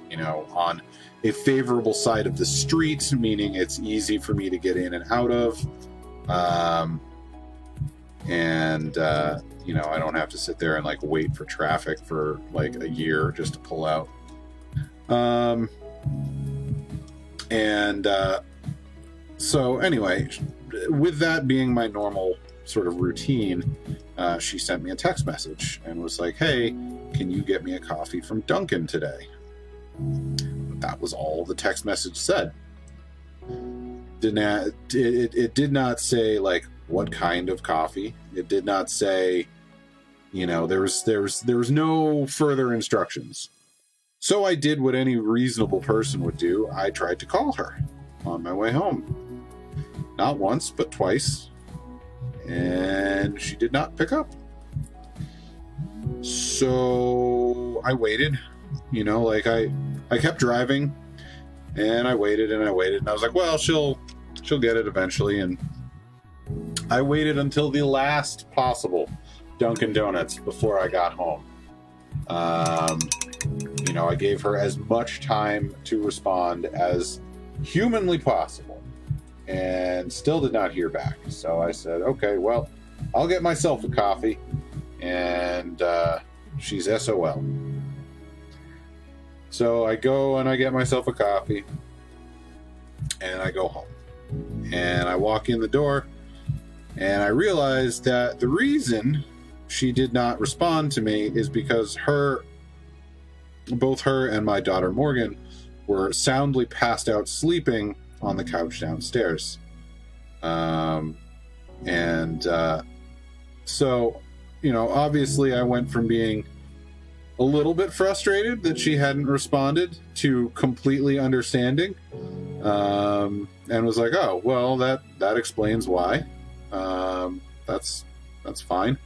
A: you know, on a favorable side of the street, meaning it's easy for me to get in and out of. You know, I don't have to sit there and like wait for traffic for like a year just to pull out. So anyway, with that being my normal sort of routine, she sent me a text message and was like, "Hey, can you get me a coffee from Dunkin' today?" That was all the text message said. It did not say like what kind of coffee. It did not say, you know, there was no further instructions. So I did what any reasonable person would do. I tried to call her on my way home. Not once, but twice. And she did not pick up. So I waited, you know, like I kept driving, and I waited and I waited, and I was like, well, she'll get it eventually. And I waited until the last possible Dunkin' Donuts before I got home. You know, I gave her as much time to respond as humanly possible, and still did not hear back. So I said, okay, well, I'll get myself a coffee, and she's SOL. So I go and I get myself a coffee, and I go home. And I walk in the door, and I realize that the reason she did not respond to me is because both her and my daughter Morgan were soundly passed out sleeping on the couch downstairs. So, you know, obviously I went from being a little bit frustrated that she hadn't responded to completely understanding, and was like, oh, well, that explains why. That's fine.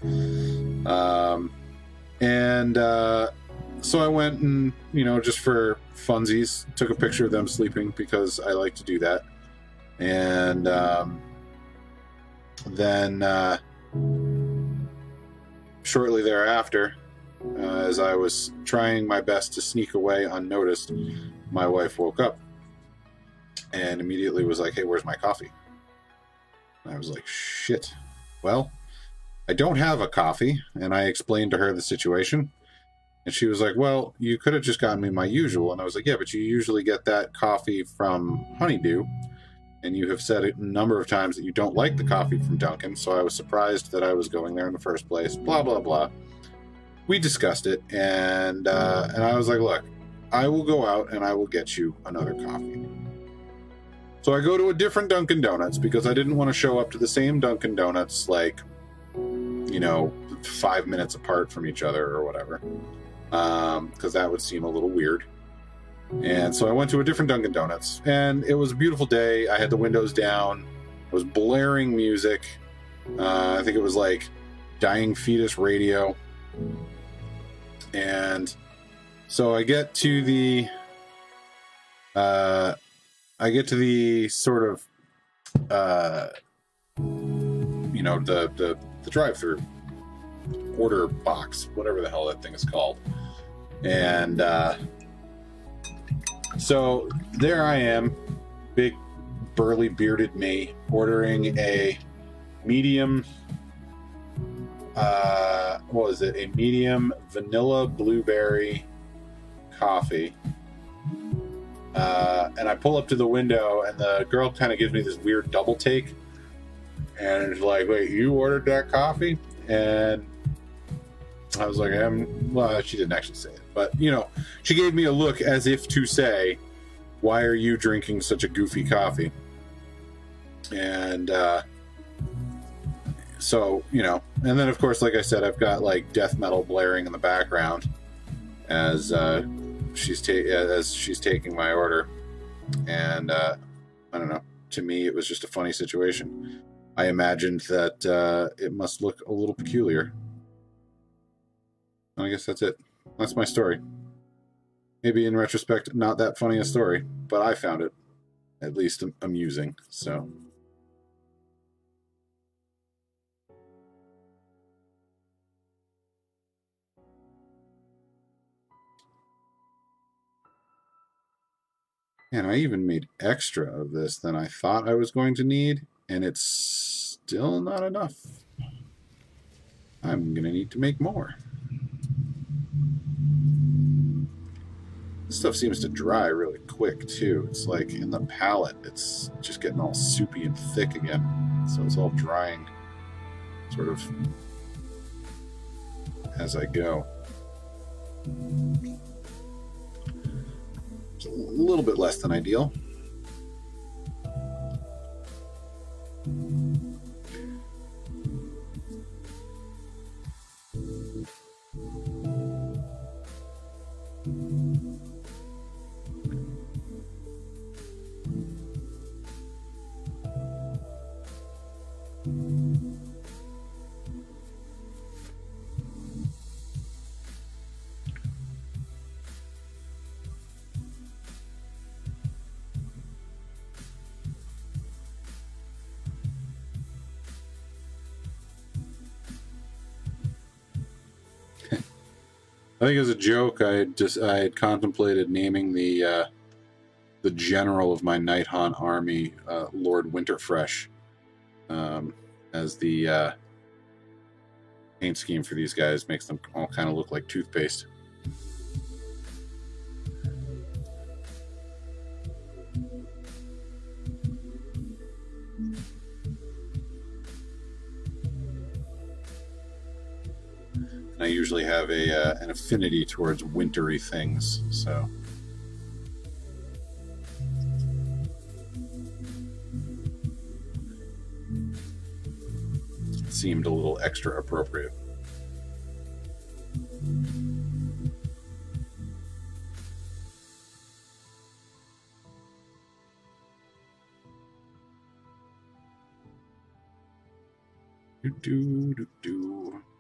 A: So I went and, you know, just for funsies, took a picture of them sleeping because I like to do that. And then shortly thereafter, as I was trying my best to sneak away unnoticed, my wife woke up and immediately was like, hey, where's my coffee? And I was like, shit. Well, I don't have a coffee. And I explained to her the situation. And she was like, well, you could have just gotten me my usual. And I was like, yeah, but you usually get that coffee from Honeydew. And you have said it a number of times that you don't like the coffee from Dunkin'. So I was surprised that I was going there in the first place. Blah, blah, blah. We discussed it. And I was like, look, I will go out and I will get you another coffee. So I go to a different Dunkin' Donuts because I didn't want to show up to the same Dunkin' Donuts, like, 5 minutes apart from each other or whatever, because that would seem a little weird. And so I went to a different Dunkin' Donuts, and it was a beautiful day. I had the windows down. I was blaring music. I think it was like Dying Fetus Radio. And so I get to the sort of the drive-through order box, whatever the hell that thing is called. And so there I am, big burly bearded me, ordering a medium what was it? A medium vanilla blueberry coffee. And I pull up to the window, and the girl kind of gives me this weird double take, and it's like, "Wait, you ordered that coffee?" And I was like, well, she didn't actually say it, but she gave me a look as if to say, "Why are you drinking such a goofy coffee?" And so, and then of course, like I said, I've got like death metal blaring in the background as she's taking my order. And I don't know, to me it was just a funny situation. I imagined that it must look a little peculiar. I guess that's it. That's my story. Maybe in retrospect, not that funny a story, but I found it at least amusing. So and I even made extra of this than I thought I was going to need, and it's still not enough. I'm going to need to make more. This stuff seems to dry really quick, too. It's like in the palette, it's just getting all soupy and thick again. So it's all drying sort of as I go. It's a little bit less than ideal. I think as a joke, I had contemplated naming the general of my Night Haunt army, Lord Winterfresh, as the paint scheme for these guys makes them all kind of look like toothpaste. I usually have an affinity towards wintry things, so it seemed a little extra appropriate.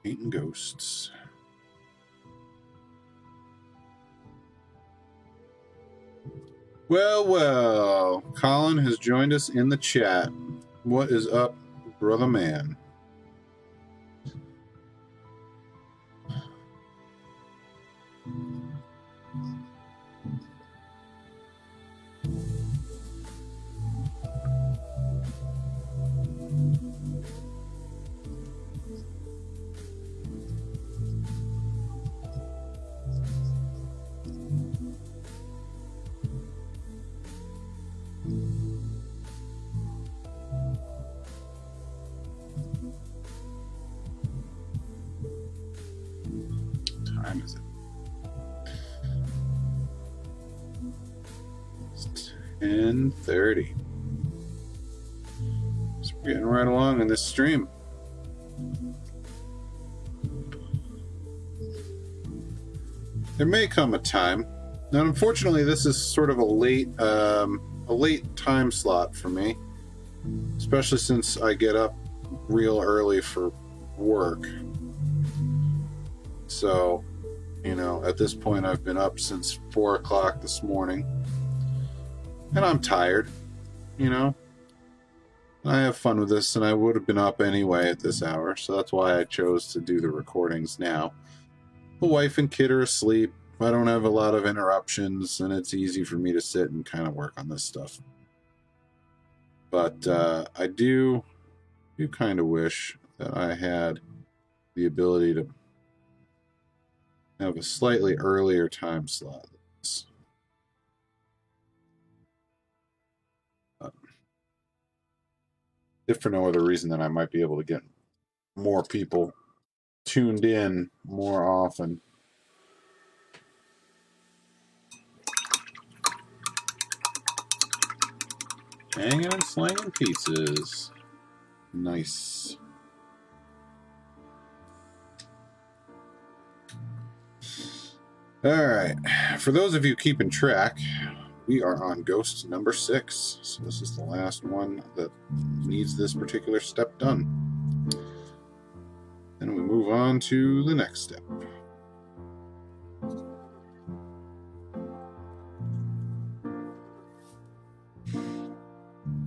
A: Painting ghosts. Well, Colin has joined us in the chat. What is up, brother man? Time is it? It's 10:30. Getting right along in this stream. There may come a time. Now, unfortunately, this is sort of a late time slot for me, especially since I get up real early for work. So, you know, at this point, I've been up since 4 o'clock this morning, and I'm tired. You know, I have fun with this, and I would have been up anyway at this hour, so that's why I chose to do the recordings now. The wife and kid are asleep. I don't have a lot of interruptions, and it's easy for me to sit and kind of work on this stuff. But I do kind of wish that I had the ability to have a slightly earlier time slot. If for no other reason than I might be able to get more people tuned in more often. Hanging and slanging pizzas. Nice. All right. For those of you keeping track, we are on ghost number 6. So this is the last one that needs this particular step done. Then we move on to the next step.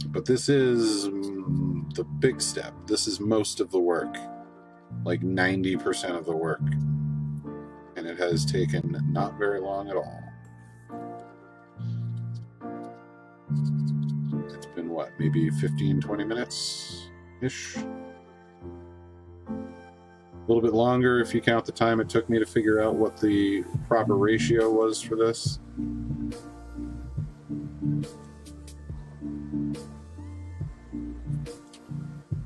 A: But this is the big step. This is most of the work, like 90% of the work. And it has taken not very long at all. It's been what, maybe 15-20 minutes-ish? A little bit longer if you count the time it took me to figure out what the proper ratio was for this.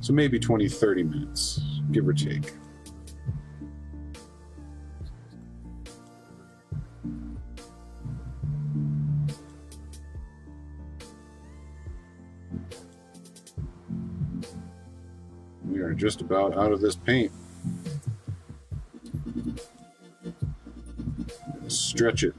A: So maybe 20-30 minutes, give or take. We are just about out of this paint. Stretch it.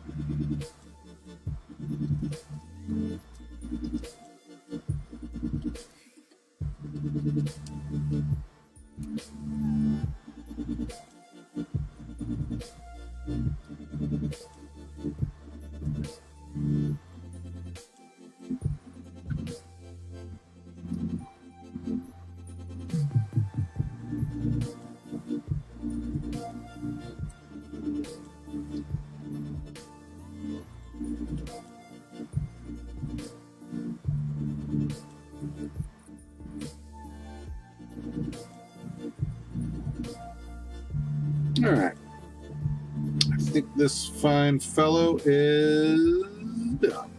A: All right. I think this fine fellow is done.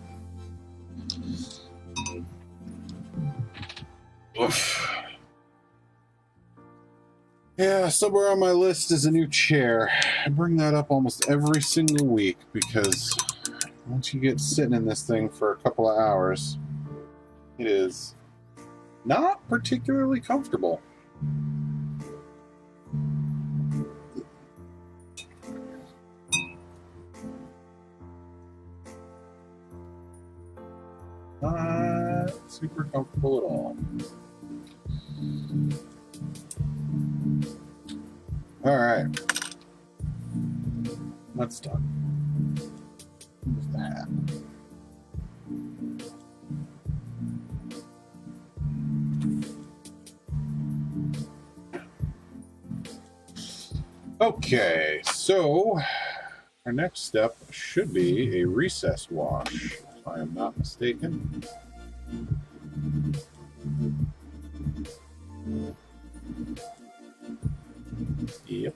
A: Oof. Yeah, somewhere on my list is a new chair. I bring that up almost every single week because once you get sitting in this thing for a couple of hours, it is not particularly comfortable. Not super comfortable at all. All right. That's done. Where's the hat? Okay, so our next step should be a recess wash, if I am not mistaken. Yep.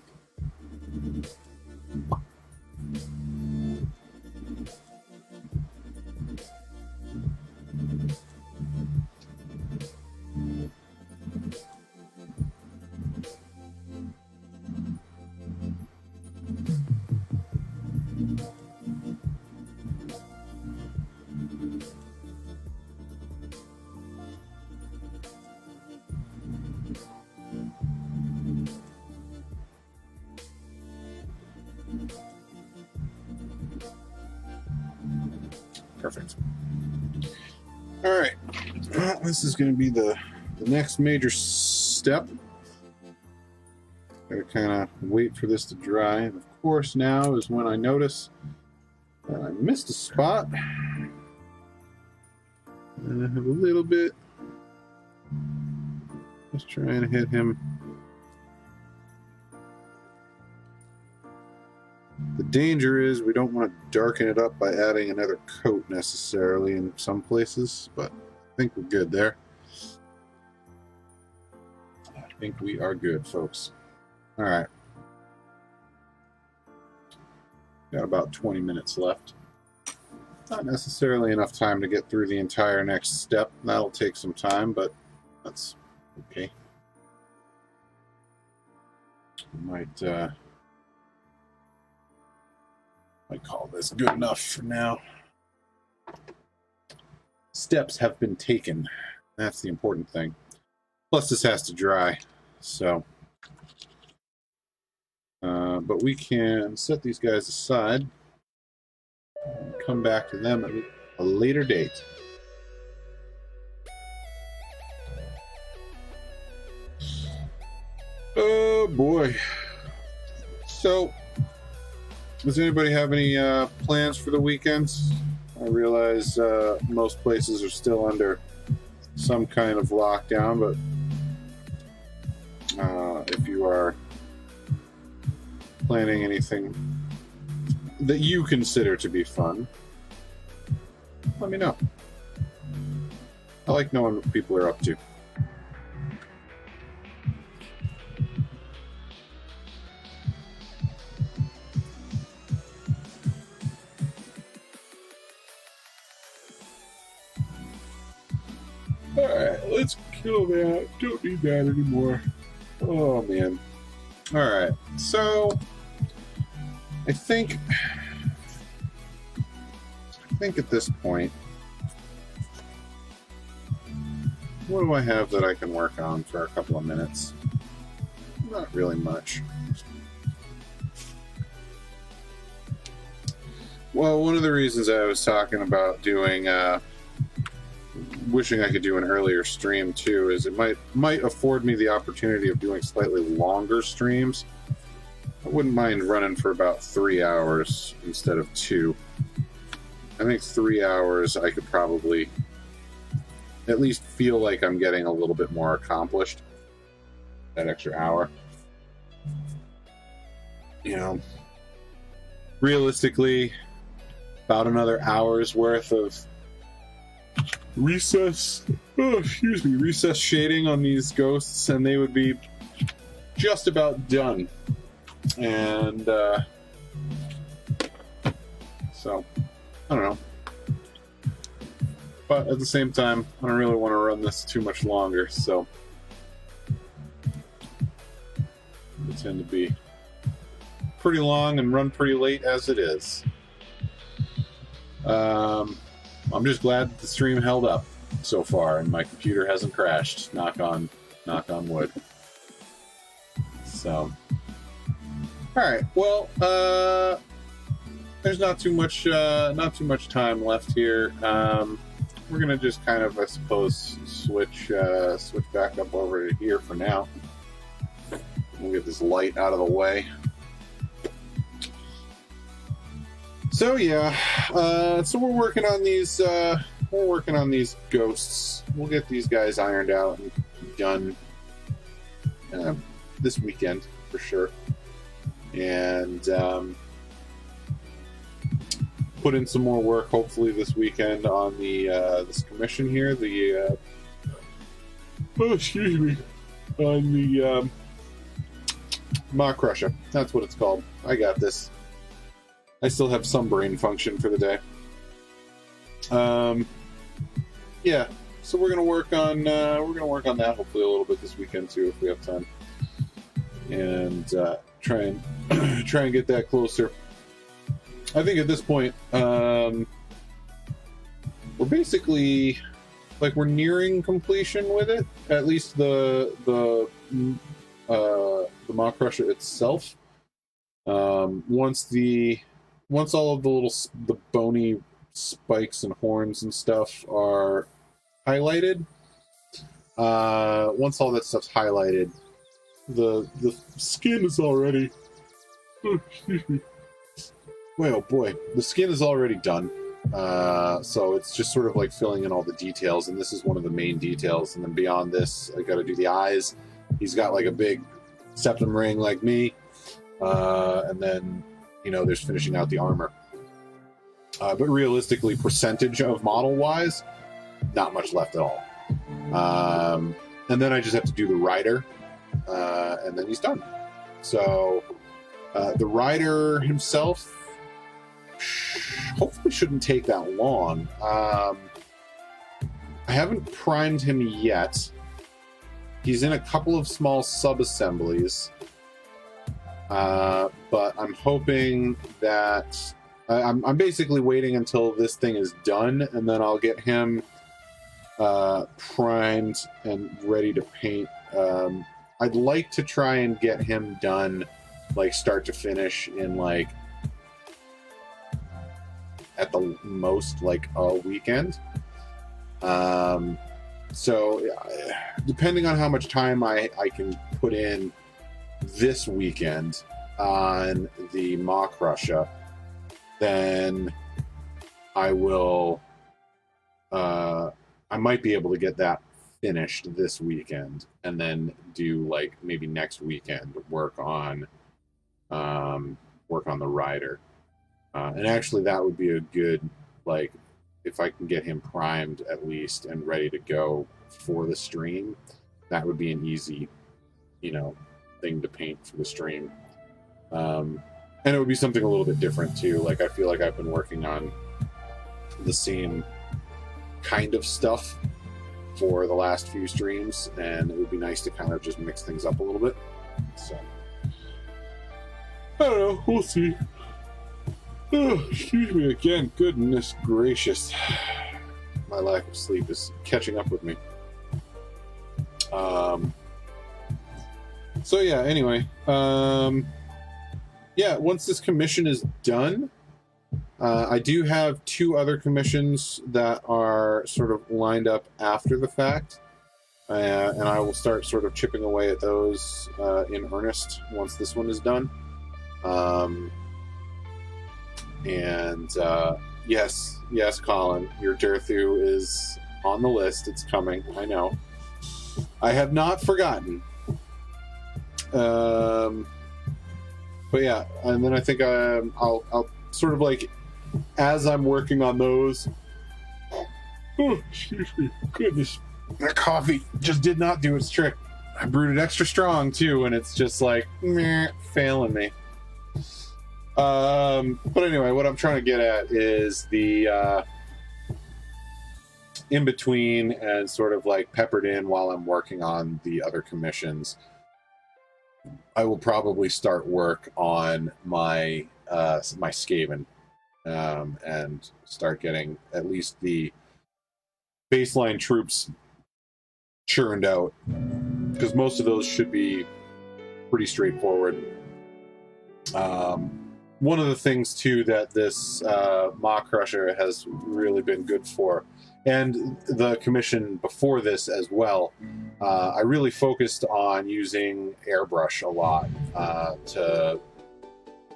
A: Perfect. All right. Well, this is going to be the next major step. Gotta kind of wait for this to dry. And of course, now is when I notice that I missed a spot. And I have a little bit. Just trying to hit him. The danger is we don't want to darken it up by adding another coat necessarily in some places, but I think we're good there. I think we are good, folks. All right. Got about 20 minutes left. Not necessarily enough time to get through the entire next step. That'll take some time, but that's okay. Might call this good enough for now. Steps have been taken. That's the important thing. Plus, this has to dry, so. But we can set these guys aside and come back to them at a later date. Oh boy. So, does anybody have any plans for the weekends? I realize most places are still under some kind of lockdown, but if you are planning anything that you consider to be fun, let me know. I like knowing what people are up to. Alright, let's kill that. Don't need that anymore. Oh, man. Alright, so I think at this point, what do I have that I can work on for a couple of minutes? Not really much. Well, one of the reasons I was talking about doing, wishing I could do an earlier stream too, is it might afford me the opportunity of doing slightly longer streams. I wouldn't mind running for about 3 hours instead of 2. I think 3 hours I could probably at least feel like I'm getting a little bit more accomplished. That extra hour. You know, realistically, about another hour's worth of recess shading on these ghosts, and they would be just about done. And so I don't know, but at the same time I don't really want to run this too much longer, so they tend to be pretty long and run pretty late as it is. I'm just glad the stream held up so far and my computer hasn't crashed. Knock on wood. So, all right. Well, there's not too much time left here. We're gonna just kind of, I suppose, switch back up over to here for now. We'll get this light out of the way. So yeah, so we're working on these. We're working on these ghosts. We'll get these guys ironed out and done this weekend for sure, and put in some more work hopefully this weekend on the this commission here. The on the Maw Crusher. That's what it's called. I got this. I still have some brain function for the day. Yeah, so we're gonna work on that hopefully a little bit this weekend too if we have time, and try and get that closer. I think at this point we're basically we're nearing completion with it. At least the Maw Crusher itself. Once all of the bony spikes and horns and stuff are highlighted. Once all that stuff's highlighted, the skin is already... Well, boy, the skin is already done. So it's just sort of like filling in all the details, and this is one of the main details. And then beyond this, I got to do the eyes. He's got like a big septum ring like me, and then there's finishing out the armor. But realistically, percentage of model-wise, not much left at all. And then I just have to do the rider, and then he's done. So the rider himself hopefully shouldn't take that long. I haven't primed him yet. He's in a couple of small sub-assemblies, but I'm hoping that... I'm basically waiting until this thing is done, and then I'll get him primed and ready to paint. I'd like to try and get him done, like start to finish, in like at the most like a weekend. So depending on how much time I can put in this weekend on the Mock Russia, then I will I might be able to get that finished this weekend, and then do like maybe next weekend work on the rider. And actually that would be a good, like, if I can get him primed at least and ready to go for the stream, that would be an easy, thing to paint for the stream. And it would be something a little bit different too. Like, I feel like I've been working on the same kind of stuff for the last few streams, and it would be nice to kind of just mix things up a little bit. So, I don't know. We'll see. Oh, excuse me again. Goodness gracious. My lack of sleep is catching up with me. So yeah, anyway. Yeah, once this commission is done, I do have 2 other commissions that are sort of lined up after the fact. And I will start sort of chipping away at those in earnest once this one is done. Yes, Colin, your Durthu is on the list. It's coming. I know. I have not forgotten. But yeah, and then I think I'll sort of like, as I'm working on those. Oh, excuse me, goodness, that coffee just did not do its trick. I brewed it extra strong too, and it's just like failing me. But anyway, what I'm trying to get at is the in between and sort of like peppered in while I'm working on the other commissions. I will probably start work on my my Skaven, and start getting at least the baseline troops churned out, because most of those should be pretty straightforward. One of the things too that this Mock Crusher has really been good for, and the commission before this as well, I really focused on using airbrush a lot to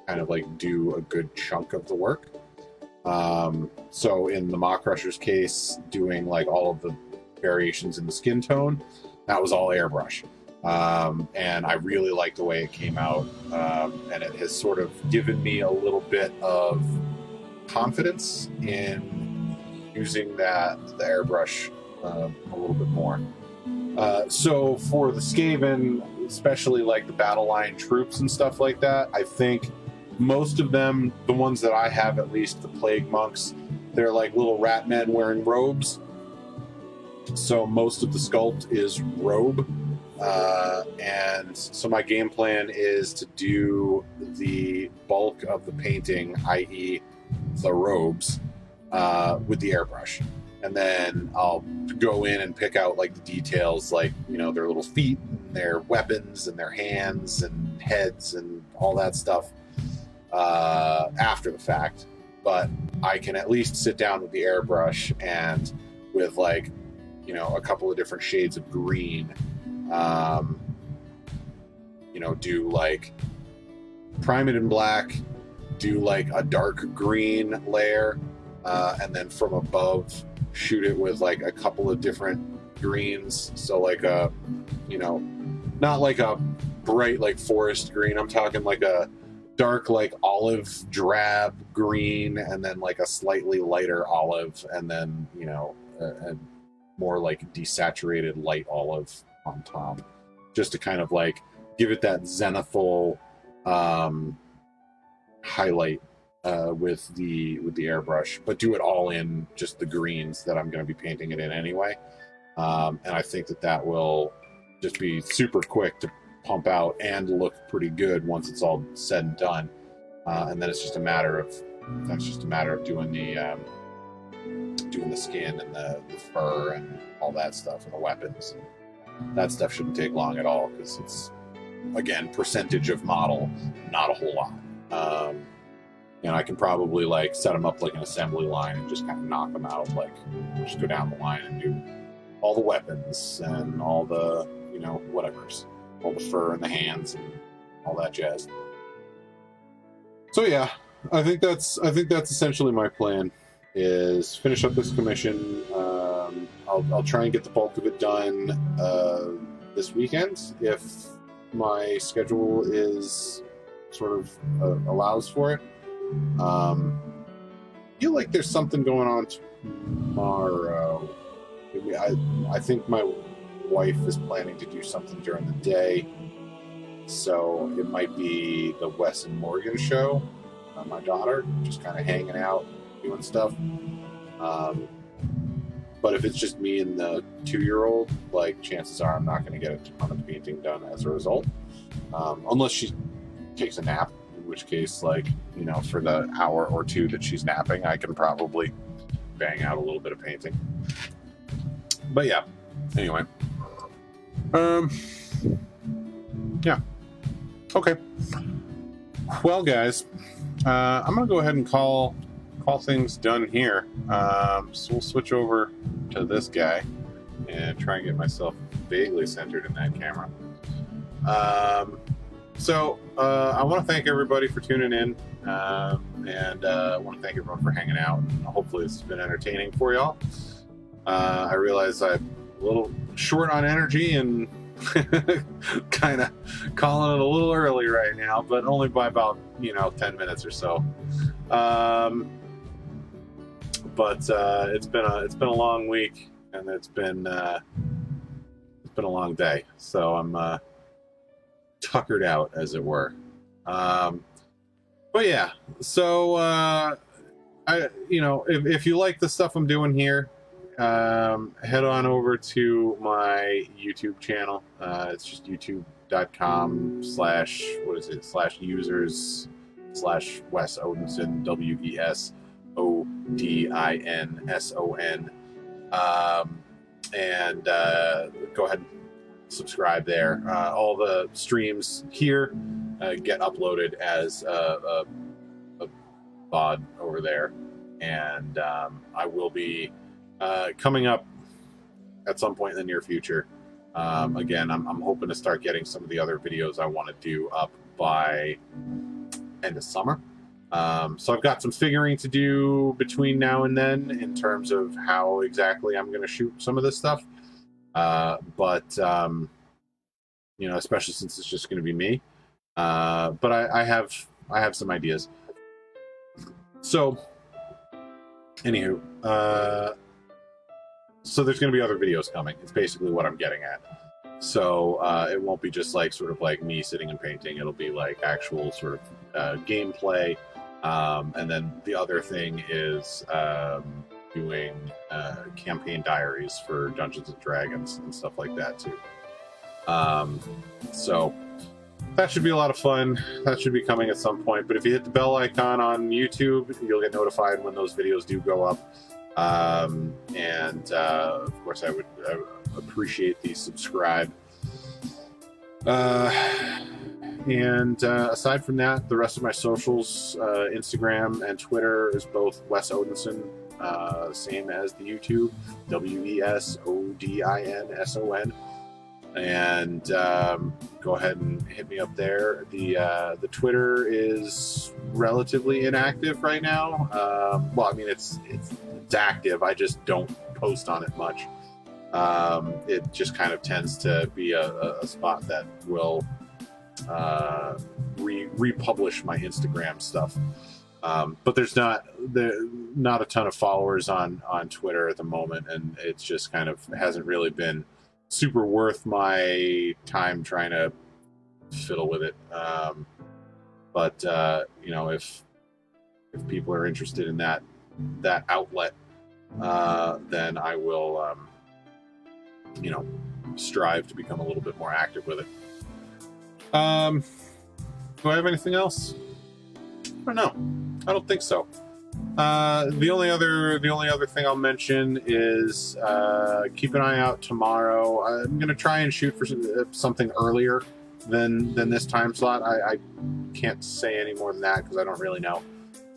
A: kind of like do a good chunk of the work. So in the Mock Crusher's case, doing like all of the variations in the skin tone, that was all airbrush. And I really like the way it came out, and it has sort of given me a little bit of confidence in using the airbrush a little bit more. So for the Skaven, especially like the battle line troops and stuff like that, I think most of them, the ones that I have at least, the plague monks, they're like little rat men wearing robes. So most of the sculpt is robe. And so my game plan is to do the bulk of the painting, i.e. the robes, with the airbrush. And then I'll go in and pick out like the details, like, their little feet and their weapons and their hands and heads and all that stuff after the fact. but I can at least sit down with the airbrush and with like, you know, a couple of different shades of green, you know, do like prime it in black, do like a dark green layer, and then from above shoot it with like a couple of different greens. So like a, you know, not like a bright like forest green, I'm talking like a dark like olive drab green, and then like a slightly lighter olive, and then, you know, a more like desaturated light olive on top, just to kind of like give it that zenithal highlight with the airbrush, but do it all in just the greens that I'm going to be painting it in anyway. And I think that will just be super quick to pump out and look pretty good once it's all said and done. And then it's just a matter of doing the skin and the fur and all that stuff and the weapons. And that stuff shouldn't take long at all because it's, again, percentage of model, not a whole lot. And I can probably like set them up like an assembly line and just kind of knock them out, like just go down the line and do all the weapons and all the, you know, whatever's, all the fur and the hands and all that jazz. So yeah, I think that's essentially my plan, is finish up this commission. I'll try and get the bulk of it done this weekend if my schedule is sort of allows for it. I feel like there's something going on tomorrow. Maybe I think my wife is planning to do something during the day, so it might be the Wes and Morgan show. My daughter just kind of hanging out, doing stuff. But if it's just me and the 2-year-old, like, chances are I'm not going to get a ton of painting done as a result, unless she takes a nap. In which case, like, you know, for the hour or two that she's napping, I can probably bang out a little bit of painting. But yeah, anyway. Yeah. Okay. Well, guys, I'm gonna go ahead and call things done here. So we'll switch over to this guy and try and get myself vaguely centered in that camera. So I want to thank everybody for tuning in, and I want to thank everyone for hanging out. Hopefully this has been entertaining for y'all. I realize I'm a little short on energy and kind of calling it a little early right now, but only by about, 10 minutes or so. But it's been a long week, and it's been a long day, so I'm tuckered out, as it were. But yeah, so if you like the stuff I'm doing here, head on over to my YouTube channel. It's just youtube.com/users/Wes Odinson, WESODINSON. And go ahead and subscribe there. All the streams here get uploaded as a VOD over there. And I will be coming up at some point in the near future. Again, I'm hoping to start getting some of the other videos I want to do up by end of summer. So I've got some figuring to do between now and then in terms of how exactly I'm going to shoot some of this stuff. But especially since it's just going to be me. But I have some ideas. So, anywho, so there's going to be other videos coming. It's basically what I'm getting at. So it won't be just sort of like me sitting and painting. It'll be like actual sort of gameplay. And then the other thing is doing campaign diaries for Dungeons and Dragons and stuff like that too. So that should be a lot of fun. That should be coming at some point. But if you hit the bell icon on YouTube, you'll get notified when those videos do go up. And of course, I would appreciate the subscribe. And aside from that, the rest of my socials, Instagram and Twitter, is both Wes Odinson, same as the YouTube, WESODINSON. And go ahead and hit me up there. The Twitter is relatively inactive right now. Well, I mean, it's active. I just don't post on it much. It just kind of tends to be a spot that will republish my Instagram stuff. But there's not a ton of followers on Twitter at the moment, and it's just kind of hasn't really been super worth my time trying to fiddle with it. But you know, if people are interested in that outlet, then I will you know, strive to become a little bit more active with it. Do I have anything else? I don't know. I don't think so. The only other thing I'll mention is keep an eye out tomorrow. I'm going to try and shoot for something earlier than this time slot. I can't say any more than that because I don't really know.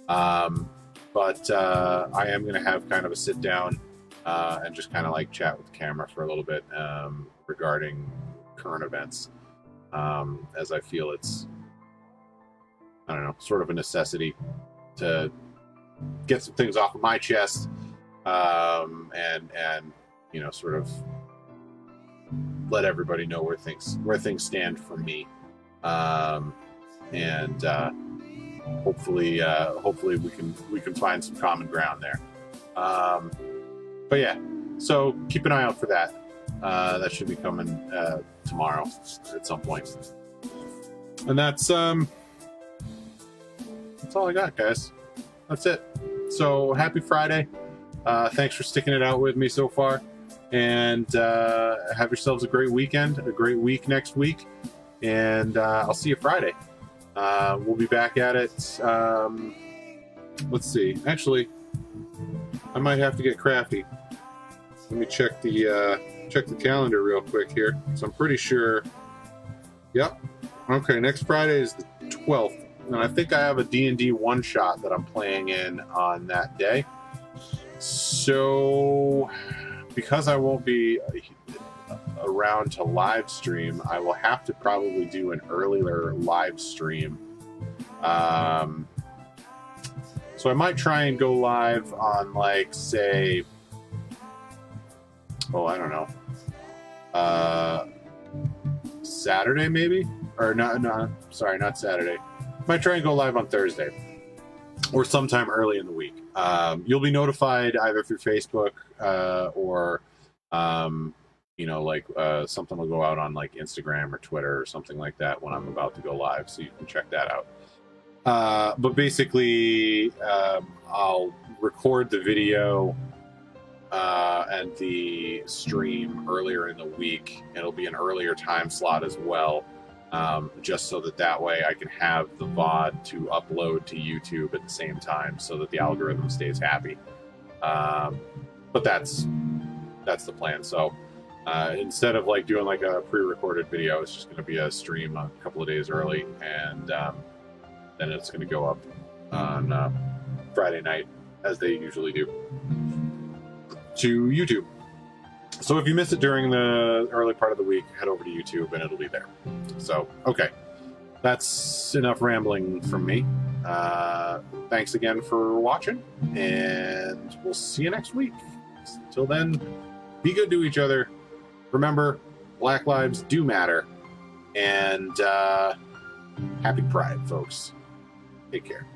A: But I am going to have kind of a sit down and just kind of like chat with the camera for a little bit regarding current events, as I feel it's, I don't know, sort of a necessity to get some things off of my chest, and you know, sort of let everybody know where things stand for me, and hopefully we can find some common ground there. But yeah, so keep an eye out for that. That should be coming tomorrow at some point. And that's all I got, guys. That's it. So happy Friday. Thanks for sticking it out with me so far. And have yourselves a great weekend, a great week next week. And I'll see you Friday. We'll be back at it. Let's see. Actually, I might have to get crafty. Let me check the calendar real quick here. So I'm pretty sure. Yep. Okay, next Friday is the 12th. And I think I have a D&D one-shot that I'm playing in on that day. So, because I won't be around to live stream, I will have to probably do an earlier live stream. So I might try and go live on, like, say, I don't know, Saturday maybe? Or not Saturday. Might try and go live on Thursday or sometime early in the week. You'll be notified either through Facebook or, you know, like something will go out on like Instagram or Twitter or something like that when I'm about to go live, so you can check that out. But basically, I'll record the video and the stream earlier in the week. It'll be an earlier time slot as well. Just so that way I can have the VOD to upload to YouTube at the same time so that the algorithm stays happy. But that's the plan. So instead of like doing like a pre-recorded video, it's just going to be a stream a couple of days early, and then it's going to go up on Friday night as they usually do to YouTube. So if you miss it during the early part of the week, head over to YouTube and it'll be there. So, okay. That's enough rambling from me. Thanks again for watching, and we'll see you next week. Until then, be good to each other. Remember, Black lives do matter. And happy Pride, folks. Take care.